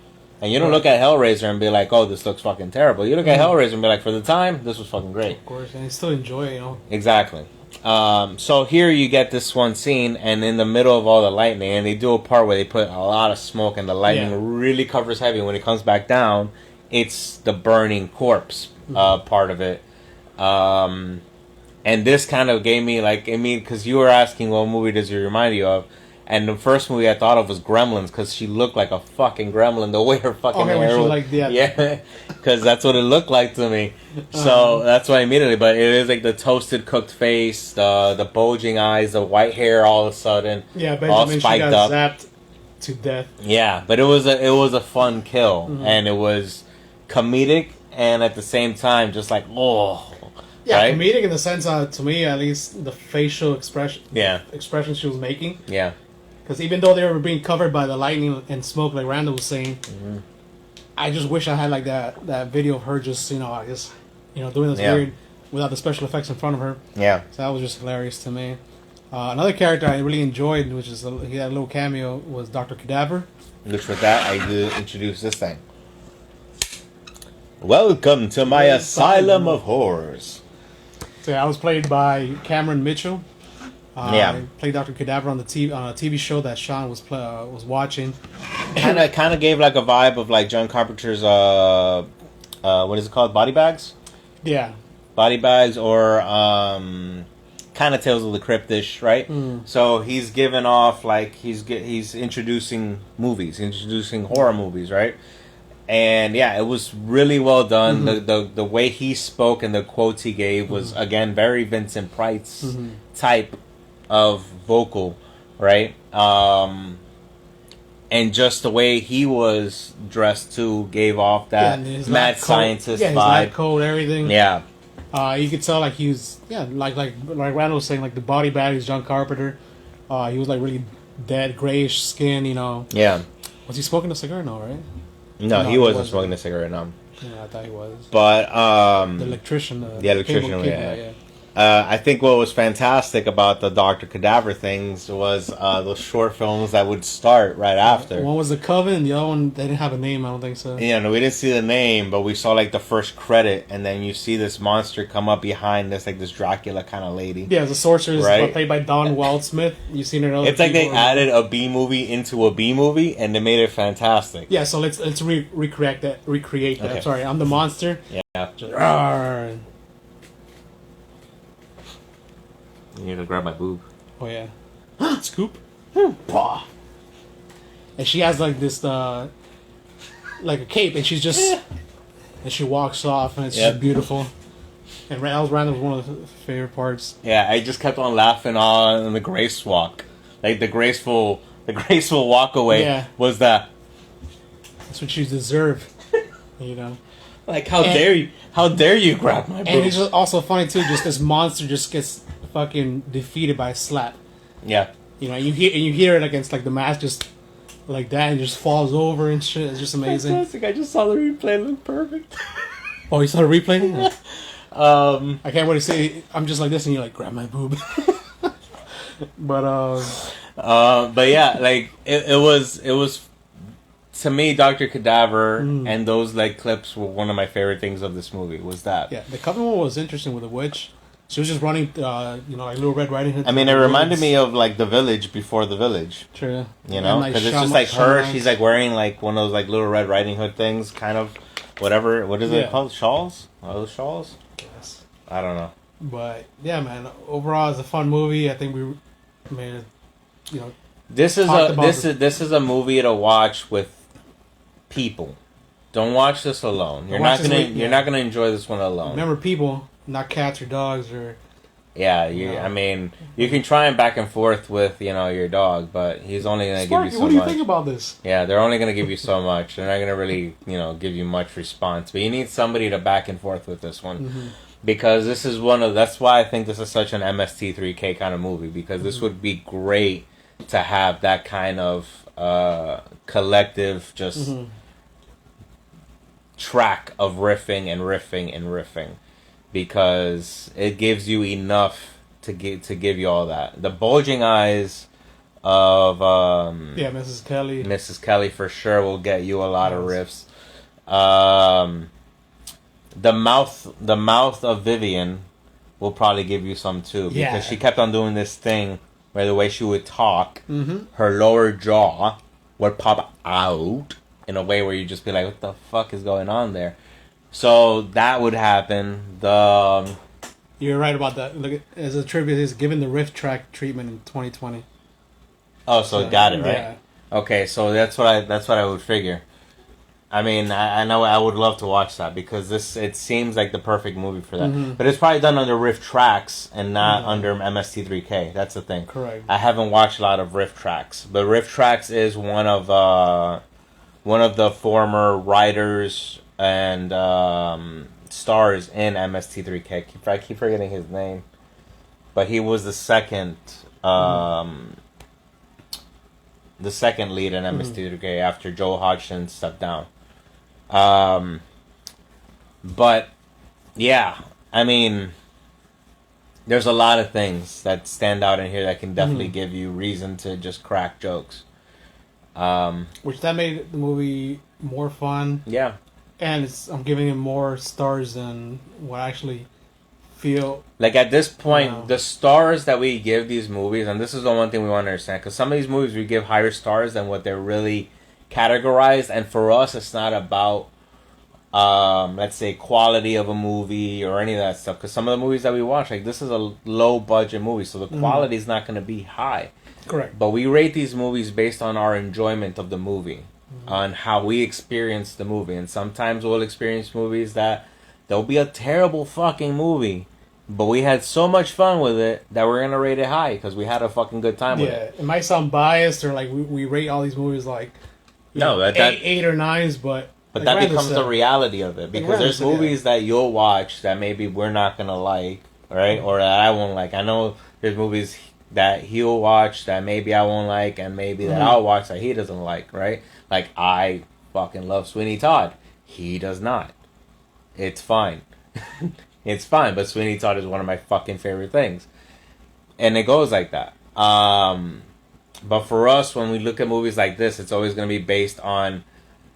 and you don't look at Hellraiser and be like, oh, this looks fucking terrible. You look at Hellraiser and be like, for the time, this was fucking great. Of course, and you still enjoy it, you know. Exactly. So here you get this one scene, and in the middle of all the lightning, and they do a part where they put a lot of smoke, and the lightning really covers heavy. When it comes back down, it's the burning corpse part of it. And this kind of gave me, like, I mean, because you were asking what movie does it remind you of, and the first movie I thought of was Gremlins, because she looked like a fucking gremlin, the way her fucking hair was. Like, yeah, because that's what it looked like to me. So that's why immediately, but it is like the toasted cooked face, the bulging eyes, the white hair all of a sudden, all spiked up, zapped to death. Yeah, but it was a fun kill, and it was comedic, and at the same time, just like yeah, right? Comedic in the sense, to me at least, the facial expression she was making. Yeah. Because even though they were being covered by the lightning and smoke, like Randall was saying, I just wish I had like that video of her just doing this weird without the special effects in front of her. Yeah. So that was just hilarious to me. Another character I really enjoyed, which is he had a little cameo, was Dr. Cadaver. Which with that I do introduce this thing. Welcome to my asylum of horrors. So I was played by Cameron Mitchell. He played Dr. Cadaver on a TV show that Sean was watching. Kind of gave like a vibe of like John Carpenter's what is it called? Body Bags? Yeah. Body Bags or kind of Tales of the Crypt-ish, right? So he's giving off like he's introducing horror movies, right? And yeah, it was really well done. The way he spoke and the quotes he gave was again very Vincent Price type of vocal, right? And just the way he was dressed too gave off that mad scientist vibe. His lab coat, everything. Yeah. You could tell like he was like Randall was saying, like the body bag is John Carpenter. He was like really dead, grayish skin, you know. Yeah. Was he smoking a cigar? No, right? No, he wasn't smoking a cigarette. No. Yeah, I thought he was. But the electrician. Yeah. I think what was fantastic about the Dr. Cadaver things was those short films that would start right after. One was The Coven, the other one, they didn't have a name, I don't think so. Yeah, no, we didn't see the name, but we saw like the first credit, and then you see this monster come up behind this, like this Dracula kind of lady. Yeah, the sorceress played by Dawn Wildsmith. You've seen her. It's like they added a B movie into a B movie, and they made it fantastic. Yeah, so let's recreate that. Okay. Sorry, I'm the monster. Yeah. You need to grab my boob. Oh yeah. Scoop. And she has like this like a cape, and she's just and she walks off, and it's just beautiful. And Randall was one of the favorite parts. Yeah, I just kept on laughing on the grace walk, like the graceful walk away was that. That's what you deserve, you know. Like how dare you grab my boob? And it's just also funny too. Just this monster just gets fucking defeated by a slap. Yeah. You know, you hear it against like the mask just like that and just falls over and shit. It's just amazing. Fantastic. I just saw the replay. It looked perfect. Oh, you saw the replay? I can't wait to say. I'm just like this, and you're like, grab my boob. But yeah, like it was to me, Dr. Cadaver and those like clips were one of my favorite things of this movie. Was that? Yeah, the cover one was interesting with the witch. She was just running, like Little Red Riding Hood. I mean, it reminded me of like The Village before The Village. True. You know, because it's just like her. She's like wearing like one of those like Little Red Riding Hood things, kind of whatever. What is it called? Shawls? Are those shawls? Yes. I don't know. But yeah, man. Overall, it's a fun movie. I think we made it. You know, this is a movie to watch with people. Don't watch this alone. You're not gonna enjoy this one alone. Remember, people, not cats or dogs or. Yeah, I mean, you can try and back and forth with your dog, but he's only gonna give you so much. What do you think about this? Yeah, they're only gonna give you so much. They're not gonna really give you much response. But you need somebody to back and forth with this one. Because this is that's why I think this is such an MST3K kind of movie, because this would be great to have that kind of collective track of riffing, because it gives you enough to give you all that. The bulging eyes of Mrs. Kelly for sure will get you a lot of riffs. The mouth of Vivian will probably give you some too, because she kept on doing this thing where the way she would talk, her lower jaw would pop out in a way where you just be like, what the fuck is going on there? So that would happen. You're right about that. Look, as a tribute, is given the riff track treatment in 2020. Oh, so got it right. Yeah. Okay, so that's what I would figure. I mean, I know I would love to watch that, because it seems like the perfect movie for that. But it's probably done under Riff Tracks and not under MST3K. That's the thing. Correct. I haven't watched a lot of Riff Tracks, but Riff Tracks is one of the former writers and stars in MST3K. I keep forgetting his name, but he was the second lead in MST3K after Joe Hodgson stepped down. But yeah, I mean, there's a lot of things that stand out in here that can definitely give you reason to just crack jokes. Which that made the movie more fun. Yeah. And I'm giving it more stars than what I actually feel. Like at this point, the stars that we give these movies, and this is the one thing we want to understand, because some of these movies we give higher stars than what they're really categorized, and for us it's not about let's say quality of a movie or any of that stuff, because some of the movies that we watch, like this is a low budget movie, so the quality is not going to be high. Correct. But we rate these movies based on our enjoyment of the movie, on how we experience the movie, and sometimes we'll experience movies that there'll be a terrible fucking movie, but we had so much fun with it that we're gonna rate it high because we had a fucking good time with it. Yeah, it might sound biased, or like we rate all these movies like eight or nines, but like that becomes the reality of it, because there's movies that you'll watch that maybe we're not gonna like, right? Or that I won't like. I know there's movies that he'll watch that maybe I won't like, and maybe that I'll watch that he doesn't like, right? Like, I fucking love Sweeney Todd. He does not. It's fine. It's fine, but Sweeney Todd is one of my fucking favorite things. And it goes like that. But for us, when we look at movies like this, it's always going to be based on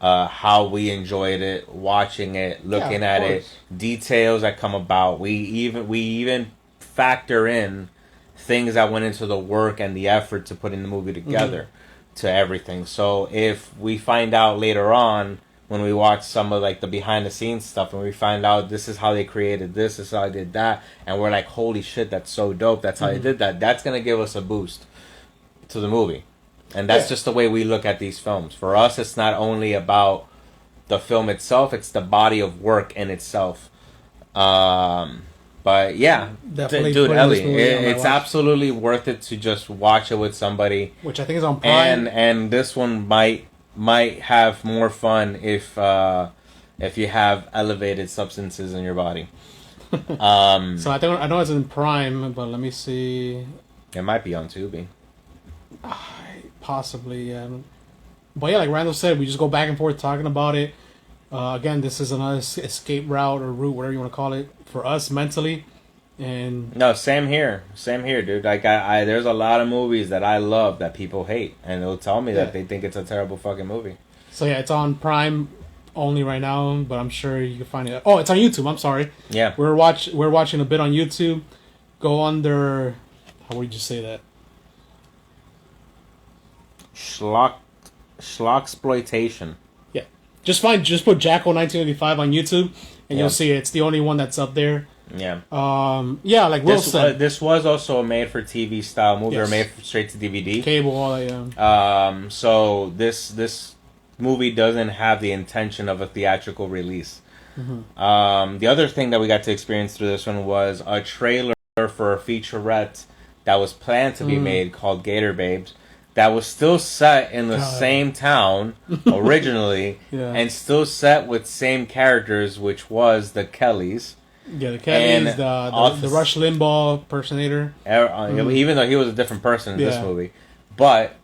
how we enjoyed it, watching it, looking at it, details that come about. We even factor in things that went into the work and the effort to putting the movie together to everything. So if we find out later on, when we watch some of like the behind the scenes stuff, and we find out this is how they created this is how I did that, and we're like, holy shit, that's so dope, that's how they did that, that's going to give us a boost to the movie. And that's just the way we look at these films. For us, it's not only about the film itself, it's the body of work in itself. But yeah, Definitely dude, putting this Ellie, movie on my it's watch. absolutely worth it to just watch it with somebody. Which I think is on Prime. And this one might have more fun if you have elevated substances in your body. So I know it's in Prime, but let me see. It might be on Tubi. Possibly, yeah. But yeah, like Randall said, we just go back and forth talking about it. Again, this is another escape route or route, whatever you want to call it, for us mentally. And no, same here, dude. Like I there's a lot of movies that I love that people hate, and they'll tell me that they think it's a terrible fucking movie. So yeah, it's on Prime only right now, but I'm sure you can find it. Oh, it's on YouTube. I'm sorry. Yeah, we're watching a bit on YouTube. Go under, how would you say that? Schlocksploitation. Yeah, just put Jacko 1985 on YouTube, and you'll see it. It's the only one that's up there. Yeah. Yeah, like Will said, this was also a made-for-TV style movie, or Yes. made for straight to DVD. Cable, all that. Yeah. So this movie doesn't have the intention of a theatrical release. Mm-hmm. The other thing that we got to experience through this one was a trailer for a featurette that was planned to be made called Gator Babes. That was still set in the same town originally, Yeah. and still set with same characters, which was the Kellys. Yeah, the Kellys, the Rush Limbaugh impersonator. Even though he was a different person in this Yeah. movie. But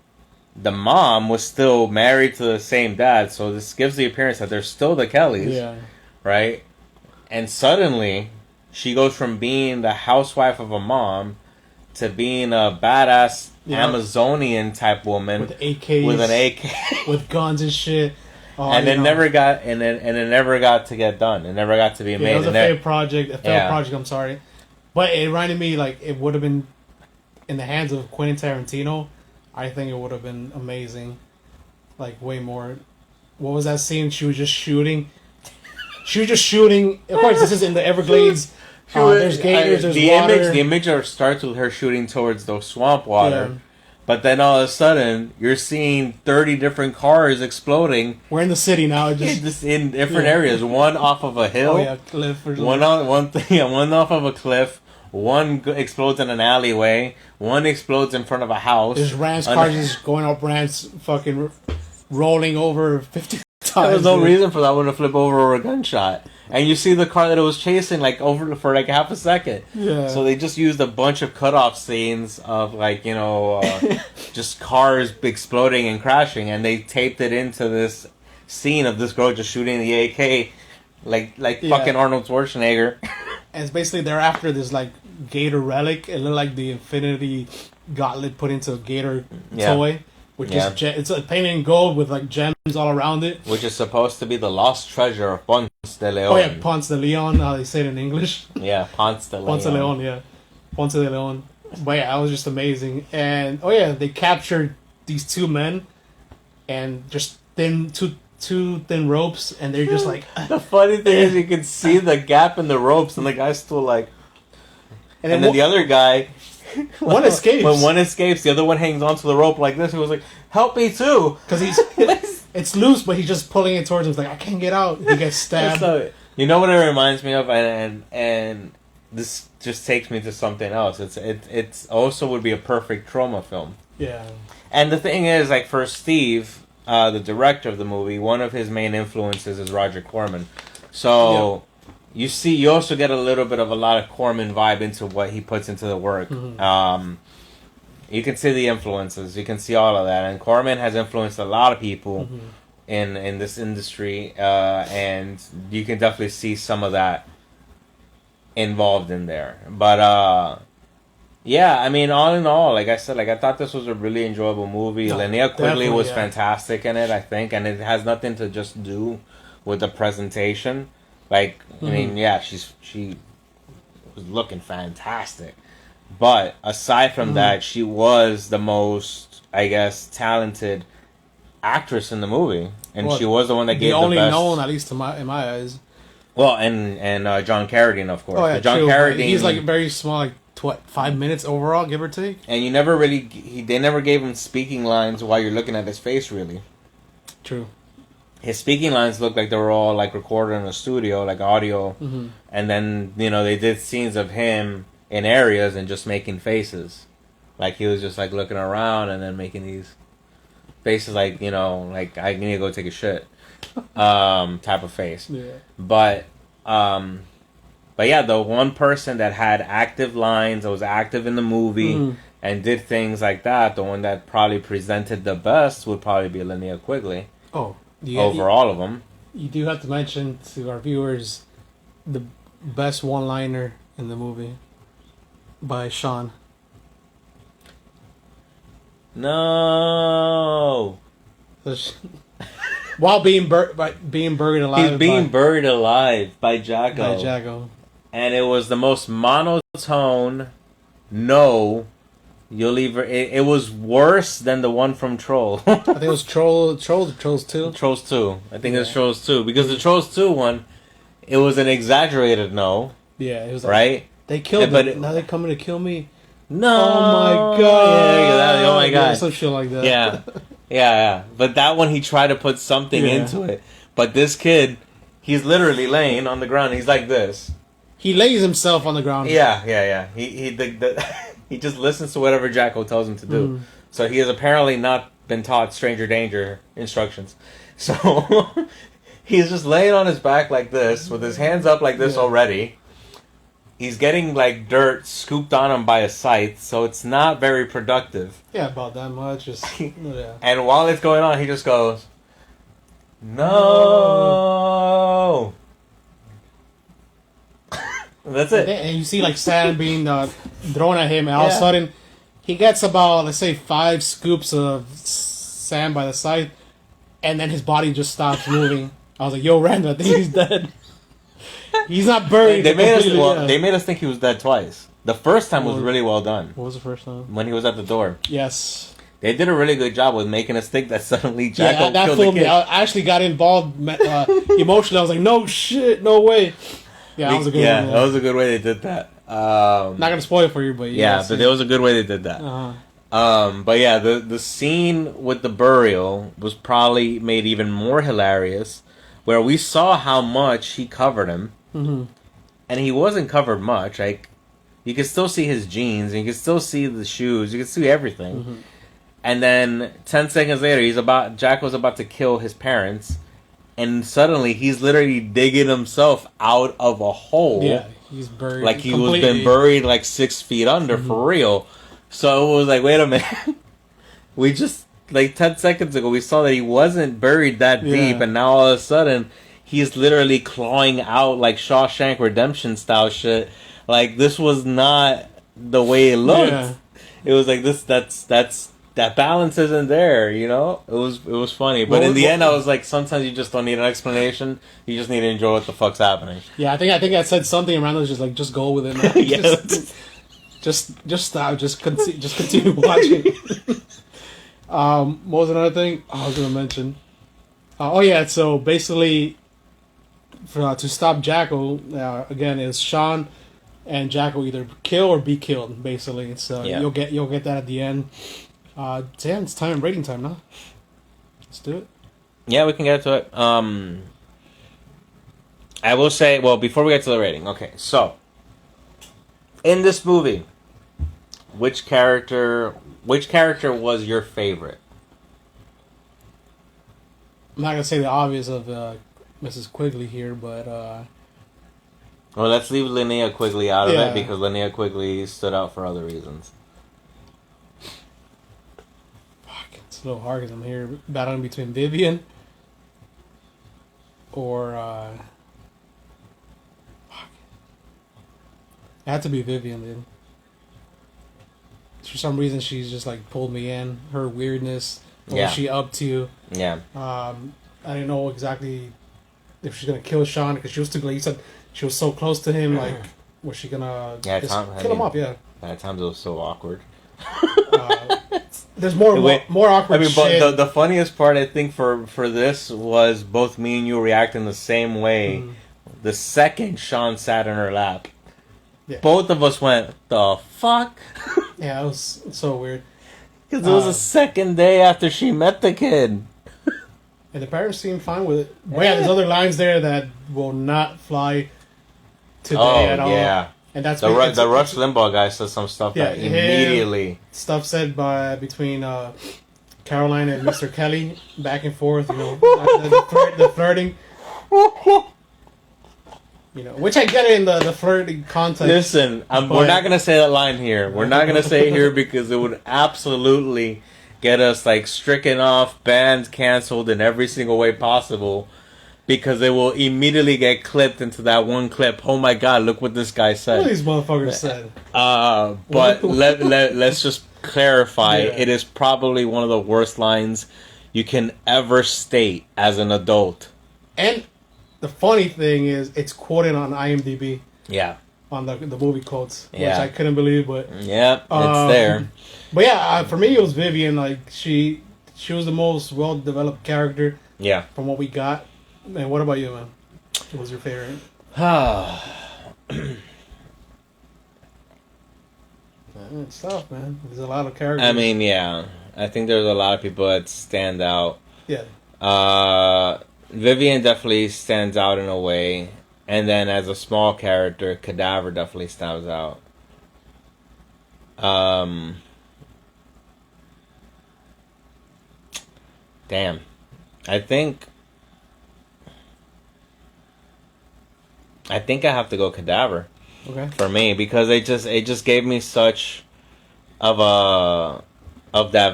the mom was still married to the same dad, so this gives the appearance that they're still the Kellys. Yeah. Right? And suddenly, she goes from being the housewife of a mom to being a badass Amazonian type woman with AKs, with an AK, with guns and shit. And it never got to get done. It never got to be made. It was a failed project. I'm sorry, but it reminded me like it would have been in the hands of Quentin Tarantino. I think it would have been amazing, like way more. What was that scene? She was just shooting. Of course, this is in the Everglades. There's gators. There's water. The image starts with her shooting towards the swamp water. Yeah. But then all of a sudden, you're seeing 30 different cars exploding. We're in the city now. Just in different areas. One off of a hill. Oh yeah, cliff. One off of a cliff. One explodes in an alleyway. One explodes in front of a house. There's ramps, cars just going up ramps, fucking rolling over 50 times. There was no reason for that one to flip over a gunshot. And you see the car that it was chasing over for like half a second. Yeah. So they just used a bunch of cutoff scenes of just cars exploding and crashing, and they taped it into this scene of this girl just shooting the AK like fucking Arnold Schwarzenegger. And it's basically they're after this like gator relic. It looked like the Infinity Gauntlet put into a gator toy. Which is it's painted in gold with like gems all around it. Which is supposed to be the lost treasure of Ponce de Leon. Oh yeah, Ponce de Leon, how they say it in English. Yeah, Ponce de Leon. Ponce de Leon, yeah. Ponce de Leon. But yeah, that was just amazing. And they captured these two men and just two thin ropes, and they're just like the funny thing is you can see the gap in the ropes and the guy's still like and then the other guy one escapes. When one escapes, the other one hangs onto the rope like this. He was like, "Help me too!" Because it's loose, but he's just pulling it towards him. He's like, "I can't get out." He gets stabbed. So, you know what it reminds me of, and this just takes me to something else. It's also would be a perfect trauma film. Yeah. And the thing is, like for Steve, the director of the movie, one of his main influences is Roger Corman. So. Yep. You also get a little bit of a lot of Corman vibe into what he puts into the work. Mm-hmm. You can see the influences. You can see all of that. And Corman has influenced a lot of people in this industry. And you can definitely see some of that involved in there. But, yeah, I mean, all in all, like I said, I thought this was a really enjoyable movie. Linnea Quigley was fantastic in it, I think. And it has nothing to just do with the presentation. I mean, yeah, she was looking fantastic. But aside from that, she was the most, I guess, talented actress in the movie. And she was the one that gave the only best... known, at least in my eyes. Well, and John Carradine, of course. Oh, yeah, John true, Carradine... He's very small, 5 minutes overall, give or take? And you never really... They never gave him speaking lines while you're looking at his face, really. True. his speaking lines looked like they were all like recorded in a studio, like audio, and then they did scenes of him in areas and just making faces, like he was just like looking around and then making these faces, like like I need to go take a shit, type of face. Yeah. But yeah, the one person that had active lines, that was active in the movie, and did things like that, the one that probably presented the best would probably be Linnea Quigley. Oh. Over all of them. You do have to mention to our viewers the best one-liner in the movie by Sean. No. While being buried alive. He's being buried alive by Jacko. By Jacko. And it was the most monotone no. You'll leave her. It was worse than the one from Troll. I think it was Trolls 2. Trolls 2. I think it was Trolls 2. Because the Trolls 2 one, it was an exaggerated no. Yeah, it was like, right? They killed me. Now they're coming to kill me. No. Oh my god. Yeah, oh my god. Yeah, some shit like that. Yeah. Yeah. But that one, he tried to put something into it. But this kid, he's literally laying on the ground. He's like this. He lays himself on the ground. Yeah. He just listens to whatever Jacko tells him to do. So he has apparently not been taught stranger danger instructions. So he's just laying on his back like this, with his hands up like this already. He's getting like dirt scooped on him by a scythe, so it's not very productive. Yeah, about that much. And while it's going on, he just goes, "No." That's it. And you see like sand being thrown at him, and all of a sudden he gets about, let's say, 5 scoops of sand by the side, and then his body just stops moving. I was like, "Yo, Randall, I think he's dead." He's not buried. They made us think he was dead twice. The first time was really well done. What was the first time? When he was at the door. Yes. They did a really good job with making us think that suddenly Jacko killed the kid. Me. I actually got involved emotionally. I was like, "No shit, no way." Yeah, that was a good one. That was a good way they did that. Not gonna spoil it for you, but but there was a good way they did that. But yeah, the scene with the burial was probably made even more hilarious, where we saw how much he covered him, and he wasn't covered much. Like, you could still see his jeans, and you could still see the shoes, you could see everything. And then 10 seconds later, Jacko's about to kill his parents. And suddenly, he's literally digging himself out of a hole. Yeah, he's buried. Like he was been buried like 6 feet under, for real. So it was like, wait a minute. We just, like 10 seconds ago, we saw that he wasn't buried that deep. And now all of a sudden, he's literally clawing out like Shawshank Redemption style shit. Like, this was not the way it looked. Yeah. It was like, that balance isn't there, It was funny. But in the end, I was like, sometimes you just don't need an explanation. You just need to enjoy what the fuck's happening. Yeah, I think I said something around those, just like, just go with it. Just stop. Just continue watching. What was another thing I was going to mention? So basically, to stop Jacko, again, is Sean and Jacko either kill or be killed, basically. So you'll get that at the end. It's rating time now. Let's do it. Yeah, we can get to it. I will say, well, before we get to the rating, okay, so in this movie, which character was your favorite? I'm not gonna say the obvious of Mrs. Quigley here, but well, let's leave Linnea Quigley out of it, because Linnea Quigley stood out for other reasons. It's a little hard because I'm here battling between Vivian or it had to be Vivian, dude. For some reason, she's just like pulled me in. Her weirdness, what was she up to? Yeah. I didn't know exactly if she's gonna kill Sean, because she was too, like you said, she was so close to him. Like, was she gonna kill him off? Yeah. At times it was so awkward. There's more awkward shit. But the funniest part, I think, for this was both me and you reacting the same way. The second Sean sat in her lap, both of us went, "The fuck?" Yeah, it was so weird. Because it was the second day after she met the kid. And the parents seem fine with it. But yeah, there's other lines there that will not fly today at all. Yeah. And that's the Rush Limbaugh guy says some stuff that immediately stuff said between Caroline and Mr. Kelly back and forth, the flirting. Which I get it in the flirting context. Listen, we're not gonna say that line here. We're not gonna say it here because it would absolutely get us like stricken off, banned, canceled in every single way possible. Because it will immediately get clipped into that one clip. Oh my God! Look what this guy said. What these motherfuckers said. But let's just clarify. Yeah. It is probably one of the worst lines you can ever state as an adult. And the funny thing is, it's quoted on IMDb. Yeah. On the movie quotes, which I couldn't believe, but yeah, it's there. But yeah, for me, it was Vivian. Like she was the most well developed character. Yeah. From what we got. Man, what about you, man? What was your favorite? It's tough, man. There's a lot of characters. I mean, yeah. I think there's a lot of people that stand out. Yeah. Vivian definitely stands out in a way. And then as a small character, Cadaver definitely stands out. Damn. I think I have to go Cadaver. Okay. For me, because it just gave me such of that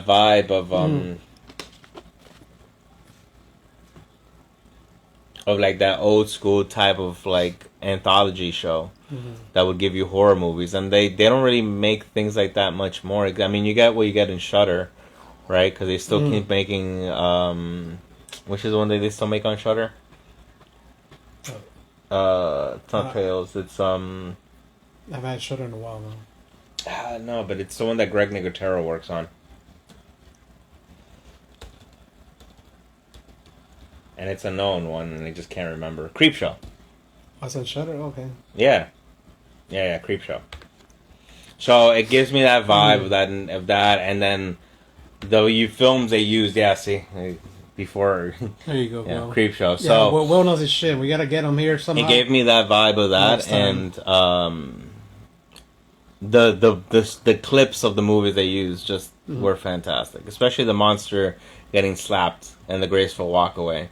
vibe of like that old school type of like anthology show that would give you horror movies, and they don't really make things like that much more. I mean, you get what you get in Shudder, right? Because they still keep making which is the one they still make on Shudder. It's not Trails. It's I've had Shudder in a while now. No, but it's the one that Greg Nicotero works on. And it's a known one, and I just can't remember. Creepshow. I said Shudder. Okay. Yeah, Creepshow. So it gives me that vibe of that, and then the films they used. Yeah, see. Before there you go, bro. Creepshow. Yeah, So Will knows his shit. We gotta get him here somehow. It gave me that vibe of that, and the clips of the movies they used just were fantastic. Especially the monster getting slapped and the graceful walk away.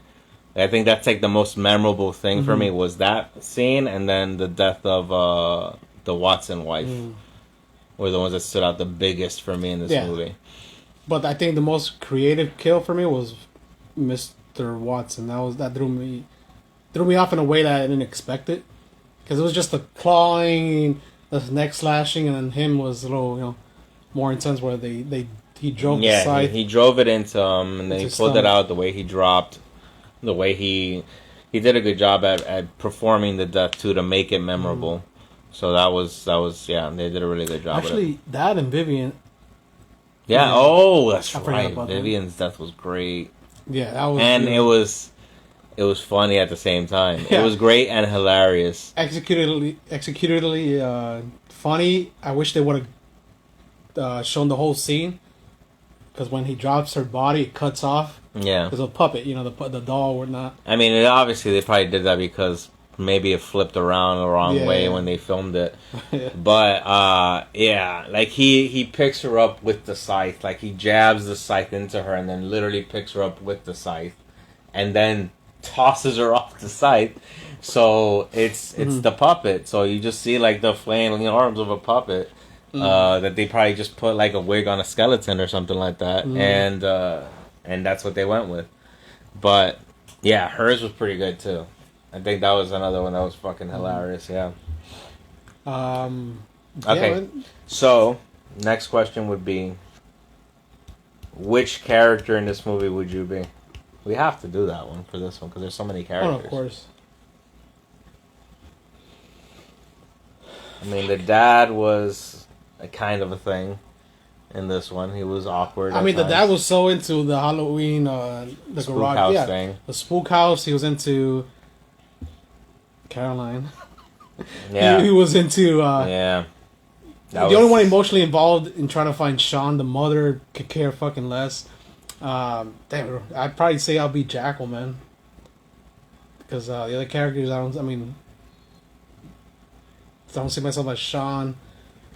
I think that's like the most memorable thing for me was that scene, and then the death of the Watson wife were the ones that stood out the biggest for me in this movie. But I think the most creative kill for me was Mr. Watson. That threw me off in a way that I didn't expect it, because it was just the clawing, the neck slashing, and then him was a little more intense where he drove the scythe. He drove it into him, and then he pulled it out the way he dropped, the way he did a good job at performing the death too to make it memorable. So that was they did a really good job. Actually, with it. That and Vivian. Yeah. That's right. Vivian's death was great. Yeah, that was. And it was funny at the same time. Yeah. It was great and hilarious. Executedly funny. I wish they would have shown the whole scene, because when he drops her body, it cuts off. Yeah. Because a puppet, the doll would not. I mean, obviously they probably did that because maybe it flipped around the wrong way when they filmed it. But like he picks her up with the scythe, like he jabs the scythe into her and then literally picks her up with the scythe and then tosses her off the scythe. So it's the puppet. So you just see like the flailing arms of a puppet that they probably just put like a wig on a skeleton or something like that, and that's what they went with. But yeah, hers was pretty good too. I think that was another one that was fucking hilarious. Yeah. Okay. So next question would be, which character in this movie would you be? We have to do that one for this one because there's so many characters. Oh, of course. I mean, the dad was a kind of a thing in this one. He was awkward. I mean, the dad was so into the Halloween, the spook garage house thing. The spook house. He was into Caroline. Yeah. he was into. Yeah. The only one emotionally involved in trying to find Sean, the mother, could care fucking less. Damn, I'd probably say I'll be Jackal, man. Because the other characters, I don't see myself as Sean.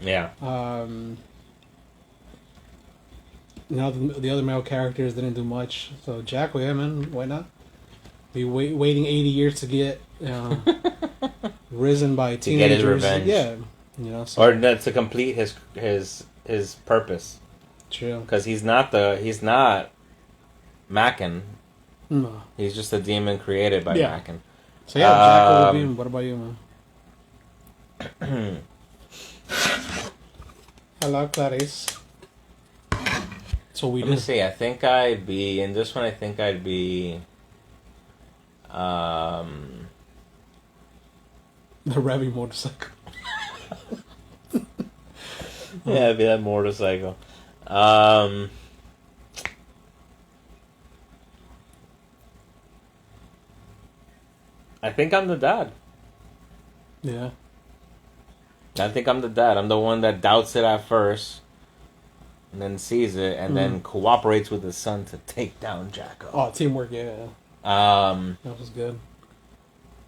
Yeah. The other male characters didn't do much. So Jackal, yeah, man, why not? Be waiting 80 years to get risen by teenagers. To get his revenge. Yeah. So. Or to complete his purpose. True. Because he's not Mackin. No. He's just a demon created by Mackin. So yeah, Jackal will be him. What about you, man? Hello, Clarice. So Let me see. I think I'd be in this one. I think I'd be the revving motorcycle. Yeah, it'd be that motorcycle. I think I'm the dad. Yeah. I think I'm the dad. I'm the one that doubts it at first, and then sees it, and then cooperates with his son to take down Jacko. Oh, teamwork, yeah. That was good.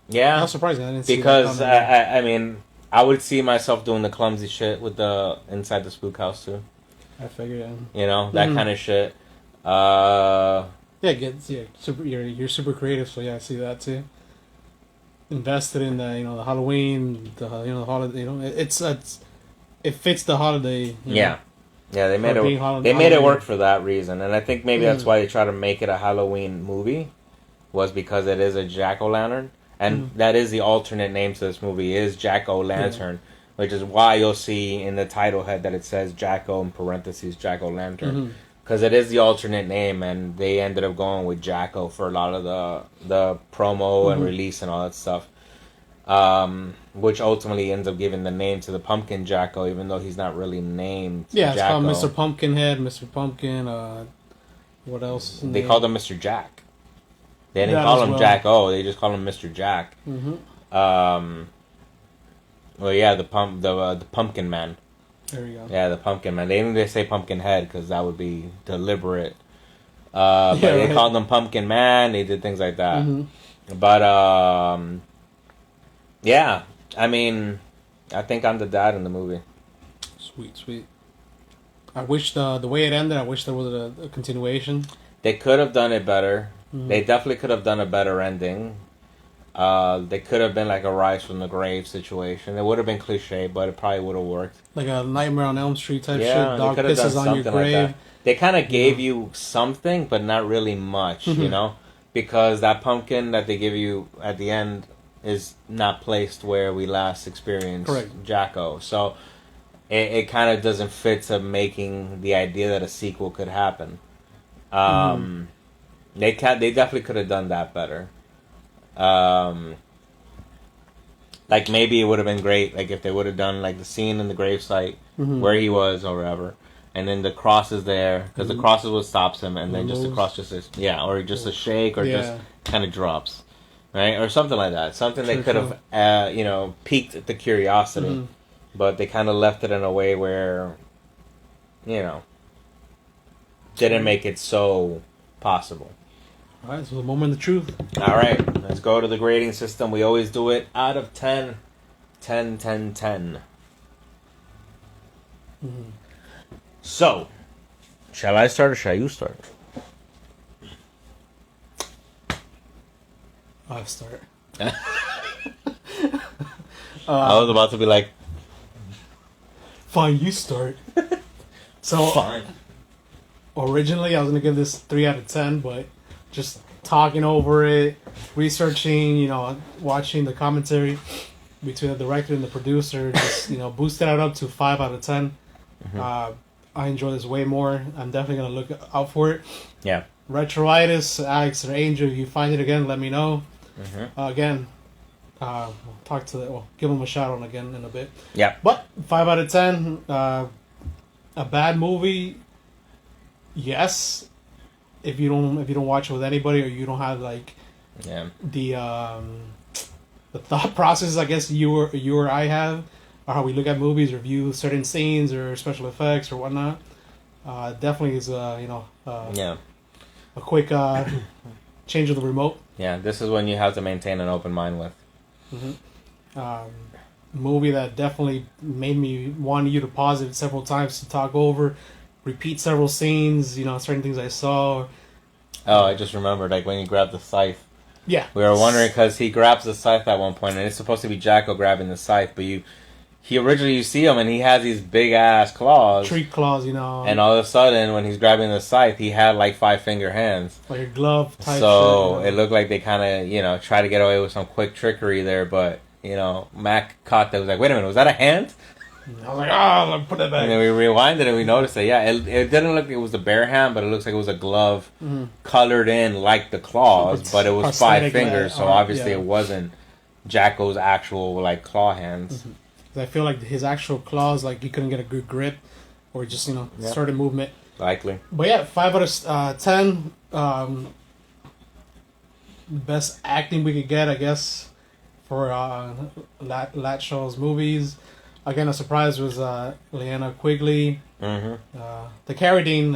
Yeah. Not surprising. I didn't see because that I mean, I would see myself doing the clumsy shit with the inside the spook house too. I figured, yeah. You know, that kind of shit. You're super creative, so yeah, I see that too. Invested in the the Halloween, the holiday, it fits the holiday. Yeah, they made it work for that reason, and I think maybe that's why they try to make it a Halloween movie, was because it is a jack-o'-lantern, and that is the alternate name to this movie is Jack-o'-lantern, which is why you'll see in the title head that it says Jacko in parentheses Jack-o'-lantern. Because it is the alternate name, and they ended up going with Jacko for a lot of the promo and release and all that stuff. Which ultimately ends up giving the name to the Pumpkin Jacko, even though he's not really named Jacko. It's called Mr. Pumpkinhead, Mr. Pumpkin, what else? They called him Mr. Jack. They didn't call him Jacko, they just called him Mr. Jack. Well, yeah, the Pumpkin Man. There we go. Yeah, the Pumpkin Man. They didn't say Pumpkin Head because that would be deliberate. But they called them Pumpkin Man. They did things like that. But yeah, I mean, I think I'm the dad in the movie. Sweet. I wish the way it ended. I wish there was a continuation. They could have done it better. They definitely could have done a better ending. They could have been like a rise from the grave situation. It would have been cliche, but it probably would have worked. Like a Nightmare on Elm Street type shit. Dog pisses on your grave. Like they kind of gave you something, but not really much, you know? Because that pumpkin that they give you at the end is not placed where we last experienced Jacko. So it kind of doesn't fit to making the idea that a sequel could happen. They definitely could have done that better. Like maybe it would have been great, like if they would have done like the scene in the gravesite where he was or whatever, and then the cross is there because the cross is what stops him, and then just the cross just is or just a shake or just kind of drops, right, or something like that. Something they could have piqued the curiosity, but they kind of left it in a way where didn't make it so possible. Alright, so the moment of the truth. Alright, let's go to the grading system. We always do it out of 10. 10, 10, 10. So, shall I start or shall you start? I'll start. I was about to be like, fine, you start. So, fine. Originally, I was going to give this 3 out of 10, but just talking over it, researching, watching the commentary between the director and the producer, just, boosted it up to 5 out of 10. I enjoy this way more. I'm definitely going to look out for it. Yeah. Retroitis, Alex or Angel, if you find it again, let me know. Again, give them a shout out again in a bit. Yeah. But 5 out of 10, a bad movie, yes. If you don't watch it with anybody, or you don't have the thought process, I guess you or I have, or how we look at movies, review certain scenes or special effects or whatnot, definitely is a quick change of the remote. Yeah, this is when you have to maintain an open mind with. Movie that definitely made me want you to pause it several times to talk over, repeat several scenes. You know, certain things I saw. Oh, I just remembered, like, when he grabbed the scythe. Yeah. We were wondering, because he grabs the scythe at one point, and it's supposed to be Jacko grabbing the scythe, but you see him, and he has these big-ass claws. Tree claws, you know. And all of a sudden, when he's grabbing the scythe, he had, like, 5-finger hands. Like a glove type so, shit, you know? it looked like they kind of, try to get away with some quick trickery there, but, Mac caught that. Was like, wait a minute, was that a hand? I was like, oh, put it back. And then we rewinded and we noticed that, yeah, it didn't look like it was a bare hand, but it looks like it was a glove colored in like the claws, but it was 5 fingers, so obviously it wasn't Jacko's actual, like, claw hands. I feel like his actual claws, like, he couldn't get a good grip, or just, started movement. Likely. But yeah, 5 out of 10. Best acting we could get, I guess, for Latshaw's movies. Again, a surprise was Liana Quigley. The Carradine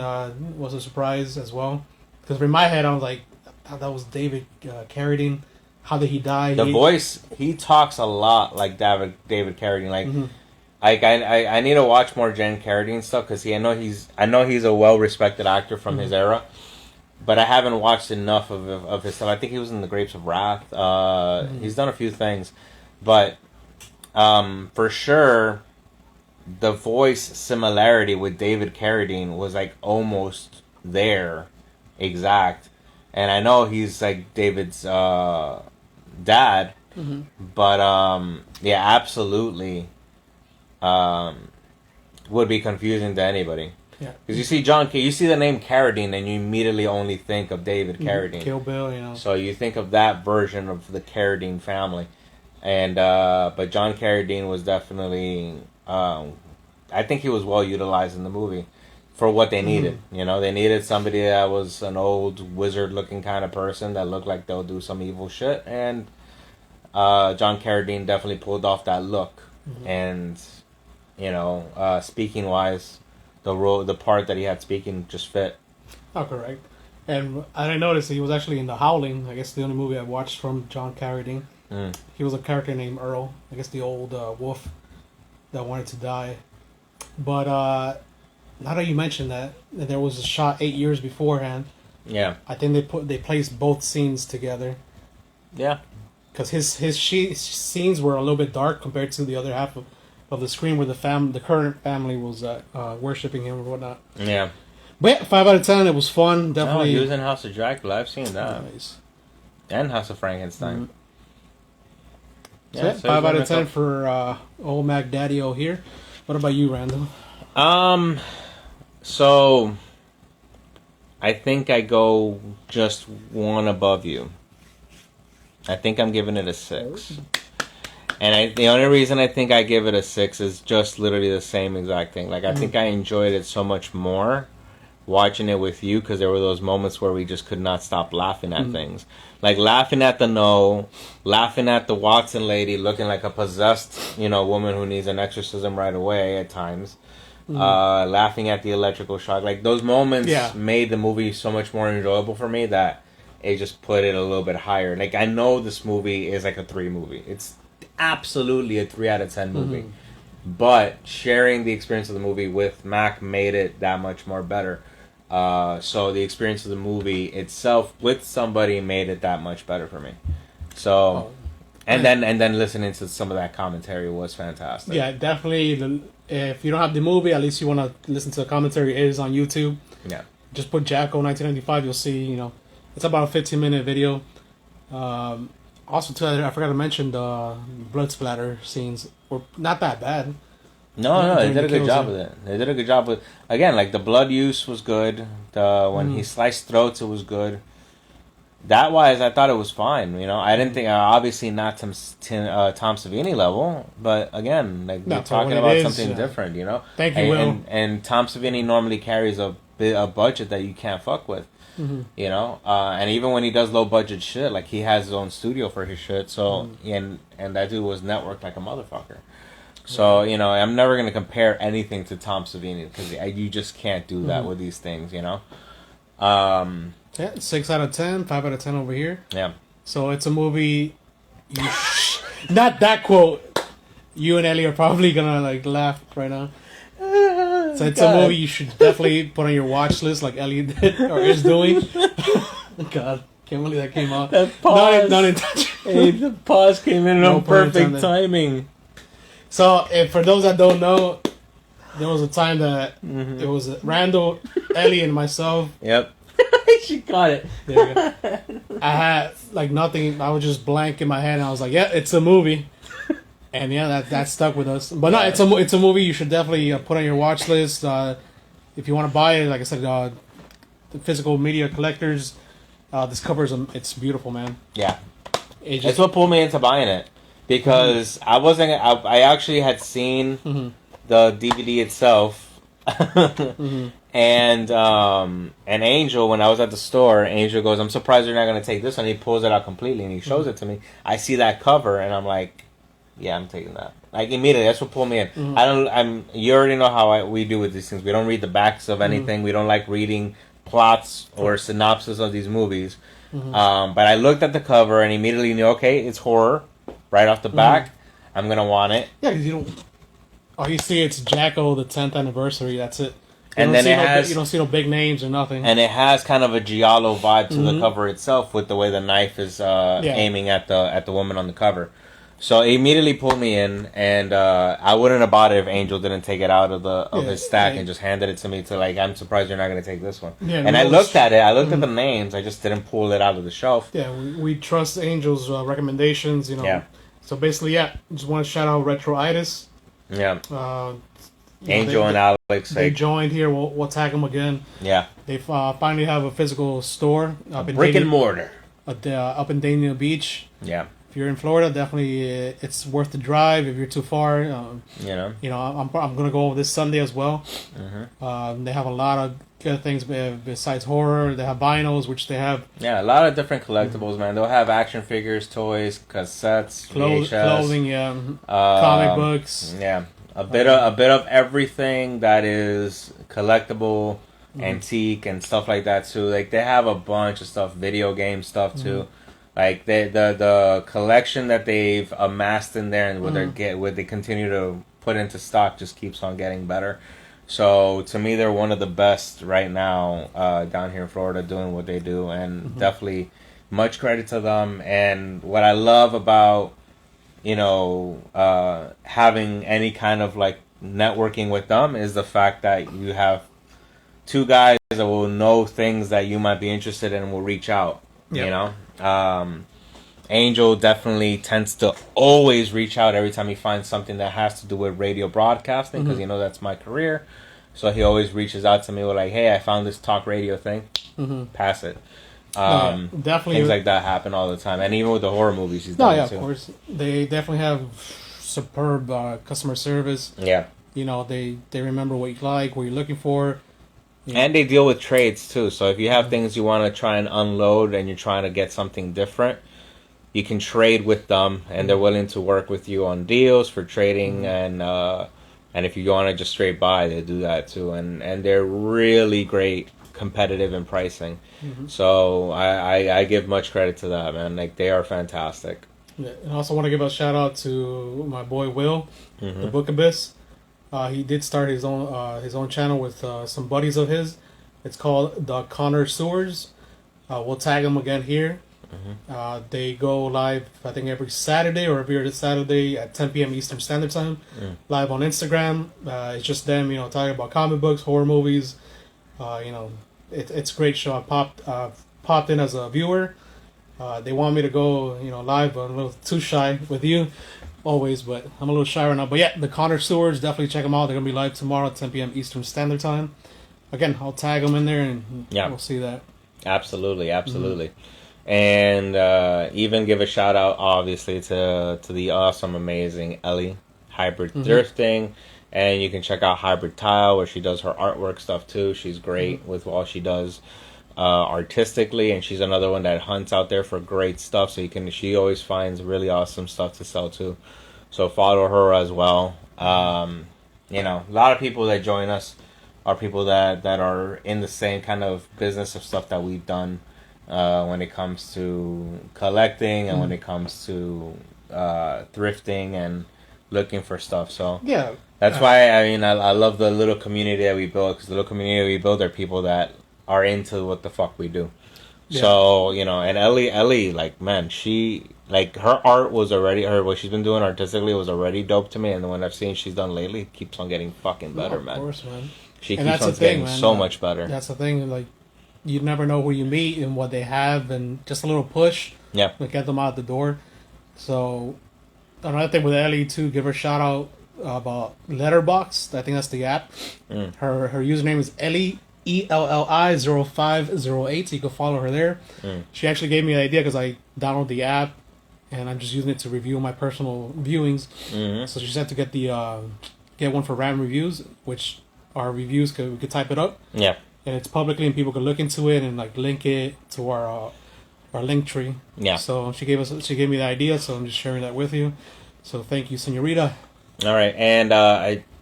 was a surprise as well. Because in my head, I was like, that was David Carradine. How did he die? The voice, he talks a lot like David Carradine. Like, I need to watch more Jen Carradine stuff because I know he's a well-respected actor from his era. But I haven't watched enough of his stuff. I think he was in The Grapes of Wrath. He's done a few things. But for sure, the voice similarity with David Carradine was like almost there, exact. And I know he's like David's dad, but yeah, absolutely would be confusing to anybody. Yeah, because you see you see the name Carradine, and you immediately only think of David Carradine. Kill Bill, you know. So you think of that version of the Carradine family. And but John Carradine was definitely I think he was well utilized in the movie for what they needed. They needed somebody that was an old wizard looking kind of person that looked like they'll do some evil shit, and John Carradine definitely pulled off that look. And speaking wise, the part that he had speaking just fit. Oh, correct. And I didn't notice he was actually in The Howling. I guess the only movie I watched from John Carradine. He was a character named Earl. I guess the old wolf that wanted to die. But now that you mentioned that there was a shot 8 years beforehand. Yeah. I think they placed both scenes together. Yeah. Because his scenes were a little bit dark compared to the other half of the screen where the current family was worshiping him or whatnot. Yeah. But yeah, 5 out of 10. It was fun. Definitely. He was in House of Dracula. I've seen that. Nice. And House of Frankenstein. So yeah, 5 out of 10 for old Mac Daddy-O here. What about you, Randall? So I think I go just one above you. I think I'm giving it a 6. And the only reason I think I give it a 6 is just literally the same exact thing. Like, I think I enjoyed it so much more watching it with you because there were those moments where we just could not stop laughing at things. Like, laughing at the No, laughing at the Watson lady looking like a possessed, woman who needs an exorcism right away at times. Laughing at the electrical shock. Like, those moments made the movie so much more enjoyable for me that it just put it a little bit higher. Like, I know this movie is like a 3 movie. It's absolutely a 3 out of 10 movie. But sharing the experience of the movie with Mac made it that much more better. So the experience of the movie itself with somebody made it that much better for me. So, and then listening to some of that commentary was fantastic. Yeah, definitely. If you don't have the movie, at least you want to listen to the commentary. It is on YouTube. Yeah. Just put Jacko 1995. You'll see. It's about a 15-minute video. Also, too, I forgot to mention the blood splatter scenes were not that bad. No, they did a good job with it. They did a good job with, again, like, the blood use was good. When he sliced throats, it was good. That wise, I thought it was fine. I didn't think, obviously not Tom Savini level, but again, like, we're talking about something different. Thank you, Will. And Tom Savini normally carries a budget that you can't fuck with. And even when he does low budget shit, like, he has his own studio for his shit. So and that dude was networked like a motherfucker. So I'm never gonna compare anything to Tom Savini because you just can't do that with these things. So Yeah, 6 out of 10, 5 out of 10 over here. Yeah. So it's a movie. Not that quote. You and Ellie are probably gonna like laugh right now. So it's a movie you should definitely put on your watch list, like Ellie did or is doing. God, can't believe that came out. That pause. Not intentional. Hey, the pause came in No on pun perfect intended. timing. So, if for those that don't know, there was a time that it was Randall, Ellie, and myself. Yep. She got it. There you go. I had like nothing. I was just blank in my head, and I was like, "Yeah, it's a movie." And yeah, that stuck with us. But no, it's a movie you should definitely put on your watch list. If you want to buy it, like I said, the physical media collectors. This covers it's beautiful, man. Yeah. It That's what pulled me into buying it. Because I actually had seen the DVD itself. And Angel, when I was at the store, Angel goes, "I'm surprised you're not going to take this one." He pulls it out completely and he shows it to me. I see that cover and I'm like, yeah, I'm taking that. Like immediately, that's what pulled me in. You already know how we do with these things. We don't read the backs of anything. We don't like reading plots or synopsis of these movies. But I looked at the cover and immediately knew, okay, it's horror right off the back. I'm going to want it. Yeah, because you don't... All you see, it's Jacko, the 10th anniversary, that's it. And then you don't see no big names or nothing. And it has kind of a giallo vibe to the cover itself with the way the knife is aiming at the woman on the cover. So it immediately pulled me in, and I wouldn't have bought it if Angel didn't take it out of his stack and just handed it to me to like, I'm surprised you're not going to take this one. Yeah, and I looked at it. I looked at the names. I just didn't pull it out of the shelf. Yeah, we trust Angel's recommendations, you know. Yeah. So basically, just want to shout out Retroitis. Yeah. Angel and Alex. They joined here. We'll tag them again. Yeah. They finally have a physical store. Brick and mortar. Up in Dania Beach. Yeah. If you're in Florida, definitely it's worth the drive. If you're too far, I'm gonna go this Sunday as well. They have a lot of good things besides horror. They have vinyls, which they have. Yeah, a lot of different collectibles, man. They'll have action figures, toys, cassettes, VHS, clothing, comic books. Yeah, a bit of everything that is collectible, antique, and stuff like that too. Like they have a bunch of stuff, video game stuff too. Like the collection that they've amassed in there and what they continue to put into stock just keeps on getting better. So to me, they're one of the best right now down here in Florida doing what they do, and definitely much credit to them. And what I love about having any kind of like networking with them is the fact that you have two guys that will know things that you might be interested in and will reach out. Yep. You know, Angel definitely tends to always reach out every time he finds something that has to do with radio broadcasting because that's my career. So he always reaches out to me with like, "Hey, I found this talk radio thing. Pass it." Definitely things like that happen all the time, and even with the horror movies, he's done it too. Of course, they definitely have superb customer service. Yeah, they remember what you like, what you're looking for. And they deal with trades too. So if you have things you want to try and unload and you're trying to get something different, you can trade with them, and they're willing to work with you on deals for trading. And if you want to just straight buy, they do that too. And they're really great, competitive in pricing. So I give much credit to that, man. Like they are fantastic. Yeah, and I also want to give a shout out to my boy Will, the Book Abyss. He did start his own channel with some buddies of his. It's called The Connoisseurs. We'll tag them again here. They go live, I think, every Saturday or every other Saturday at 10 p.m. Eastern Standard Time. Live on Instagram. It's just them, talking about comic books, horror movies. It's a great show. I popped in as a viewer. They want me to go, live, but I'm a little too shy with you. Always, but I'm a little shy right now. But yeah, the Connoisseurs, definitely check them out. They're going to be live tomorrow at 10 p.m. Eastern Standard Time. Again, I'll tag them in there and we'll see that. Absolutely. And even give a shout out, obviously, to the awesome, amazing Ellie, Hybrid Thrifting. And you can check out Hybrid Tile, where she does her artwork stuff too. She's great with all she does artistically, and she's another one that hunts out there for great stuff. So she always finds really awesome stuff to sell too. So follow her as well. A lot of people that join us are people that are in the same kind of business of stuff that we've done when it comes to collecting and when it comes to thrifting and looking for stuff. So Yeah. that's why I love the little community that we build, because the little community we build are people that are into what the fuck we do. Yeah. So, and Ellie, like, man, she, like, her art was already, what she's been doing artistically was already dope to me, and the one I've seen she's done lately keeps on getting fucking better, Of man. course, man. She And keeps that's on the thing, getting man. so much better. That's the thing, like, you never know who you meet and what they have, and just a little push Yeah. will get them out the door. So, another thing with Ellie, too, give her a shout out about Letterboxd. I think that's the app. Her username is Ellie, ELLI0508, so you can follow her there. She actually gave me an idea because I downloaded the app and I'm just using it to review my personal viewings. So she said to get the get one for random reviews, which our reviews we could type it up. Yeah. And it's publicly and people can look into it and like link it to our link tree. Yeah. So she gave me the idea, so I'm just sharing that with you. So thank you, Senorita. All right, and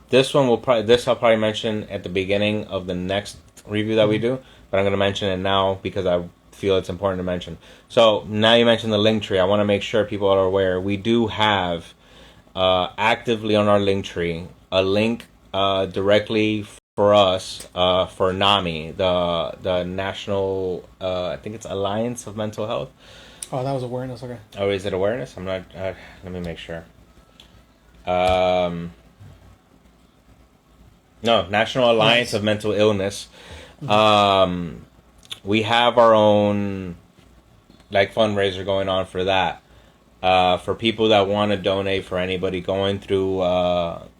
this one I'll probably mention at the beginning of the next review that we do, but I'm going to mention it now because I feel it's important to mention. So now you mentioned the link tree. I want to make sure people are aware we do have actively on our link tree a link directly for us for NAMI, the National I think it's Alliance of Mental Health. Oh, that was awareness. Okay. Oh, is it awareness? I'm not. Let me make sure. No, National Alliance of Mental Illness. We have our own like fundraiser going on for that. For people that want to donate, for anybody going through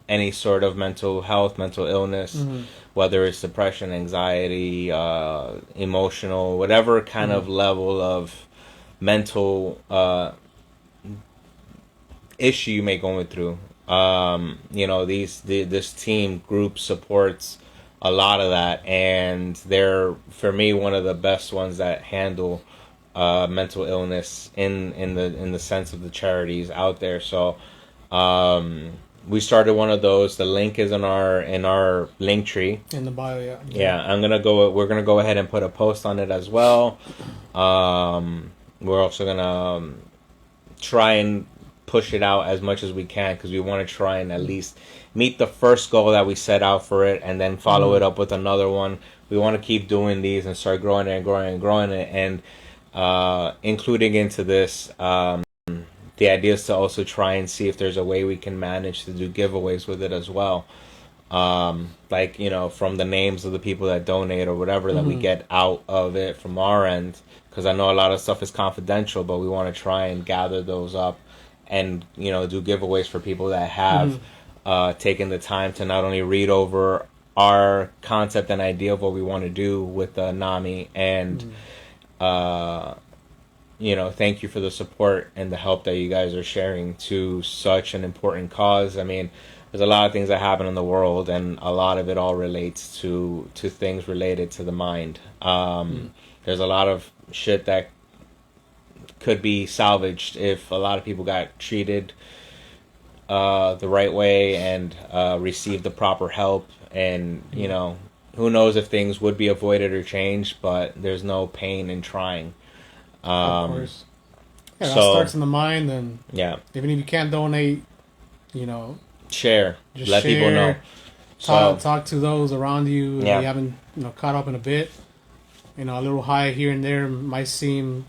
any sort of mental health, mental illness, whether it's depression, anxiety, emotional, whatever kind of level of mental issue you may go through. This team group supports a lot of that, and they're, for me, one of the best ones that handle mental illness in the sense of the charities out there. So we started one of those. The link is in our link tree in the bio. Yeah. Yeah, we're gonna go ahead and put a post on it as well. We're also gonna try and push it out as much as we can, because we want to try and at least meet the first goal that we set out for it, and then follow it up with another one. We want to keep doing these and start growing it and growing and growing it, and including into this. The idea is to also try and see if there's a way we can manage to do giveaways with it as well. From the names of the people that donate or whatever that we get out of it from our end, because I know a lot of stuff is confidential, but we want to try and gather those up and do giveaways for people that have taken the time to not only read over our concept and idea of what we want to do with the NAMI, and thank you for the support and the help that you guys are sharing to such an important cause. I mean, there's a lot of things that happen in the world, and a lot of it all relates to things related to the mind. There's a lot of shit that could be salvaged if a lot of people got treated the right way and received the proper help. And who knows if things would be avoided or changed, but there's no pain in trying. Of course. Yeah, that starts in the mind, and even if you can't donate, share. Just let people know. Talk to those around you if you haven't caught up in a bit. A little high here and there might seem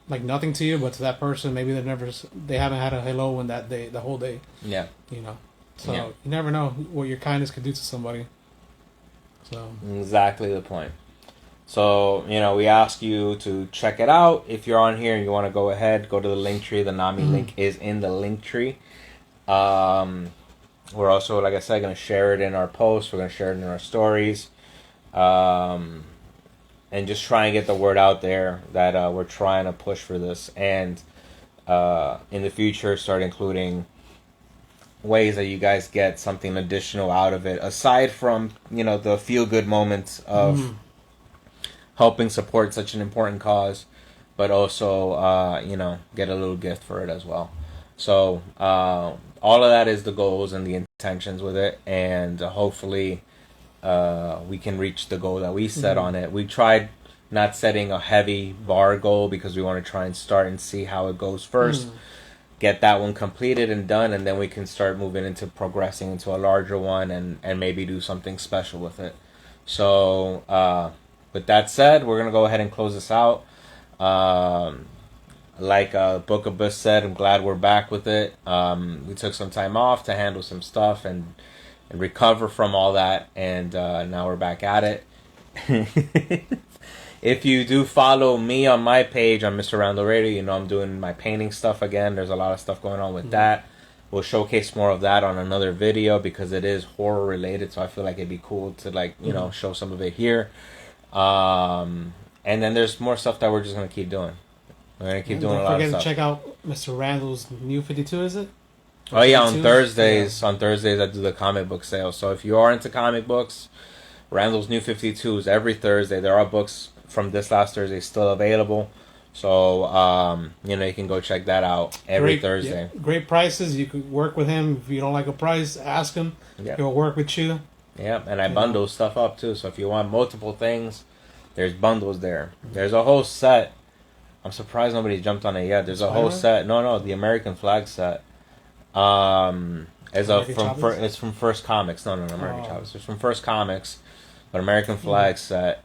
like nothing to you, but to that person, maybe they haven't had a hello in that day, the whole day. Yeah. So you never know what your kindness could do to somebody. So exactly the point. So, we ask you to check it out. If you're on here and you want to go ahead, go to the link tree. The NAMI link is in the link tree. We're also, like I said, going to share it in our posts. We're going to share it in our stories. And just try and get the word out there that we're trying to push for this. And in the future, start including ways that you guys get something additional out of it, aside from, the feel-good moments of helping support such an important cause, but also, get a little gift for it as well. So all of that is the goals and the intentions with it, and hopefully we can reach the goal that we set on it. We tried not setting a heavy bar goal because we want to try and start and see how it goes first. Get that one completed and done, and then we can start moving into progressing into a larger one and maybe do something special with it. So, with that said, we're going to go ahead and close this out. Like Book of Bliss said, I'm glad we're back with it. We took some time off to handle some stuff and recover from all that, and now we're back at it. If you do follow me on my page on Mr. Randall Radio, you know I'm doing my painting stuff again. There's a lot of stuff going on with that. We'll showcase more of that on another video because it is horror related, so I feel like it'd be cool to show some of it here. And then there's more stuff that we're just gonna keep doing. We're gonna keep doing a lot of stuff. Don't forget to check out Mr. Randall's New 52, is it? Oh yeah, on Thursdays. Yeah. On Thursdays I do the comic book sale. So if you are into comic books, Randall's New 52s every Thursday. There are books from this last Thursday still available. So you can go check that out every Thursday. Yeah, great prices. You could work with him. If you don't like a price, ask him. Yep. He'll work with you. Yeah, and I bundle stuff up too. So if you want multiple things, there's bundles there. There's a whole set. I'm surprised nobody jumped on it yet. There's a whole set. No, the American flag set. It's from First Comics. No, American Choppers. It's from First Comics, but American flag set.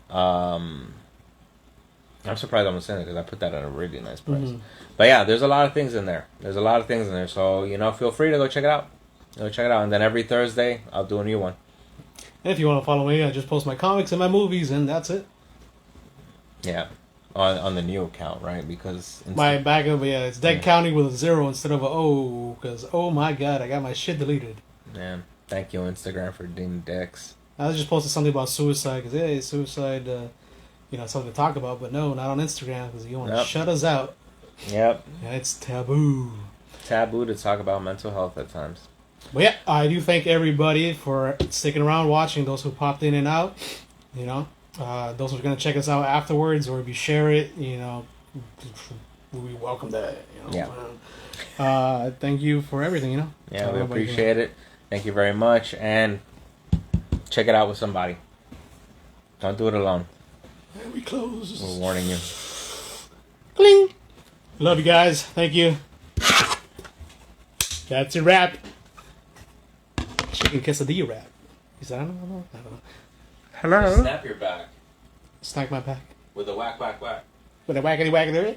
I'm surprised I'm saying it because I put that at a really nice price. But yeah, there's a lot of things in there. So feel free to go check it out. And then every Thursday I'll do a new one. And if you want to follow me, I just post my comics and my movies, and that's it. Yeah. On the new account, right? Because my backup, it's Deck County with a 0 instead of a O. Because oh my god, I got my shit deleted. Yeah, thank you Instagram for deleting decks. I was just posting something about suicide because suicide, something to talk about. But no, not on Instagram because you want to shut us out. Yep. And it's taboo. Taboo to talk about mental health at times. But yeah, I do thank everybody for sticking around, watching. Those who popped in and out, those who are going to check us out afterwards, or if you share it, we welcome that. Yeah. Thank you for everything, Yeah, we appreciate it. Thank you very much. And check it out with somebody. Don't do it alone. And we close. We're warning you. Cling. Love you guys. Thank you. That's a wrap. Chicken quesadilla wrap. Is that? I don't know. Hello. Snap your back. Snack my back. With a whack, whack, whack. With a whackity whackity.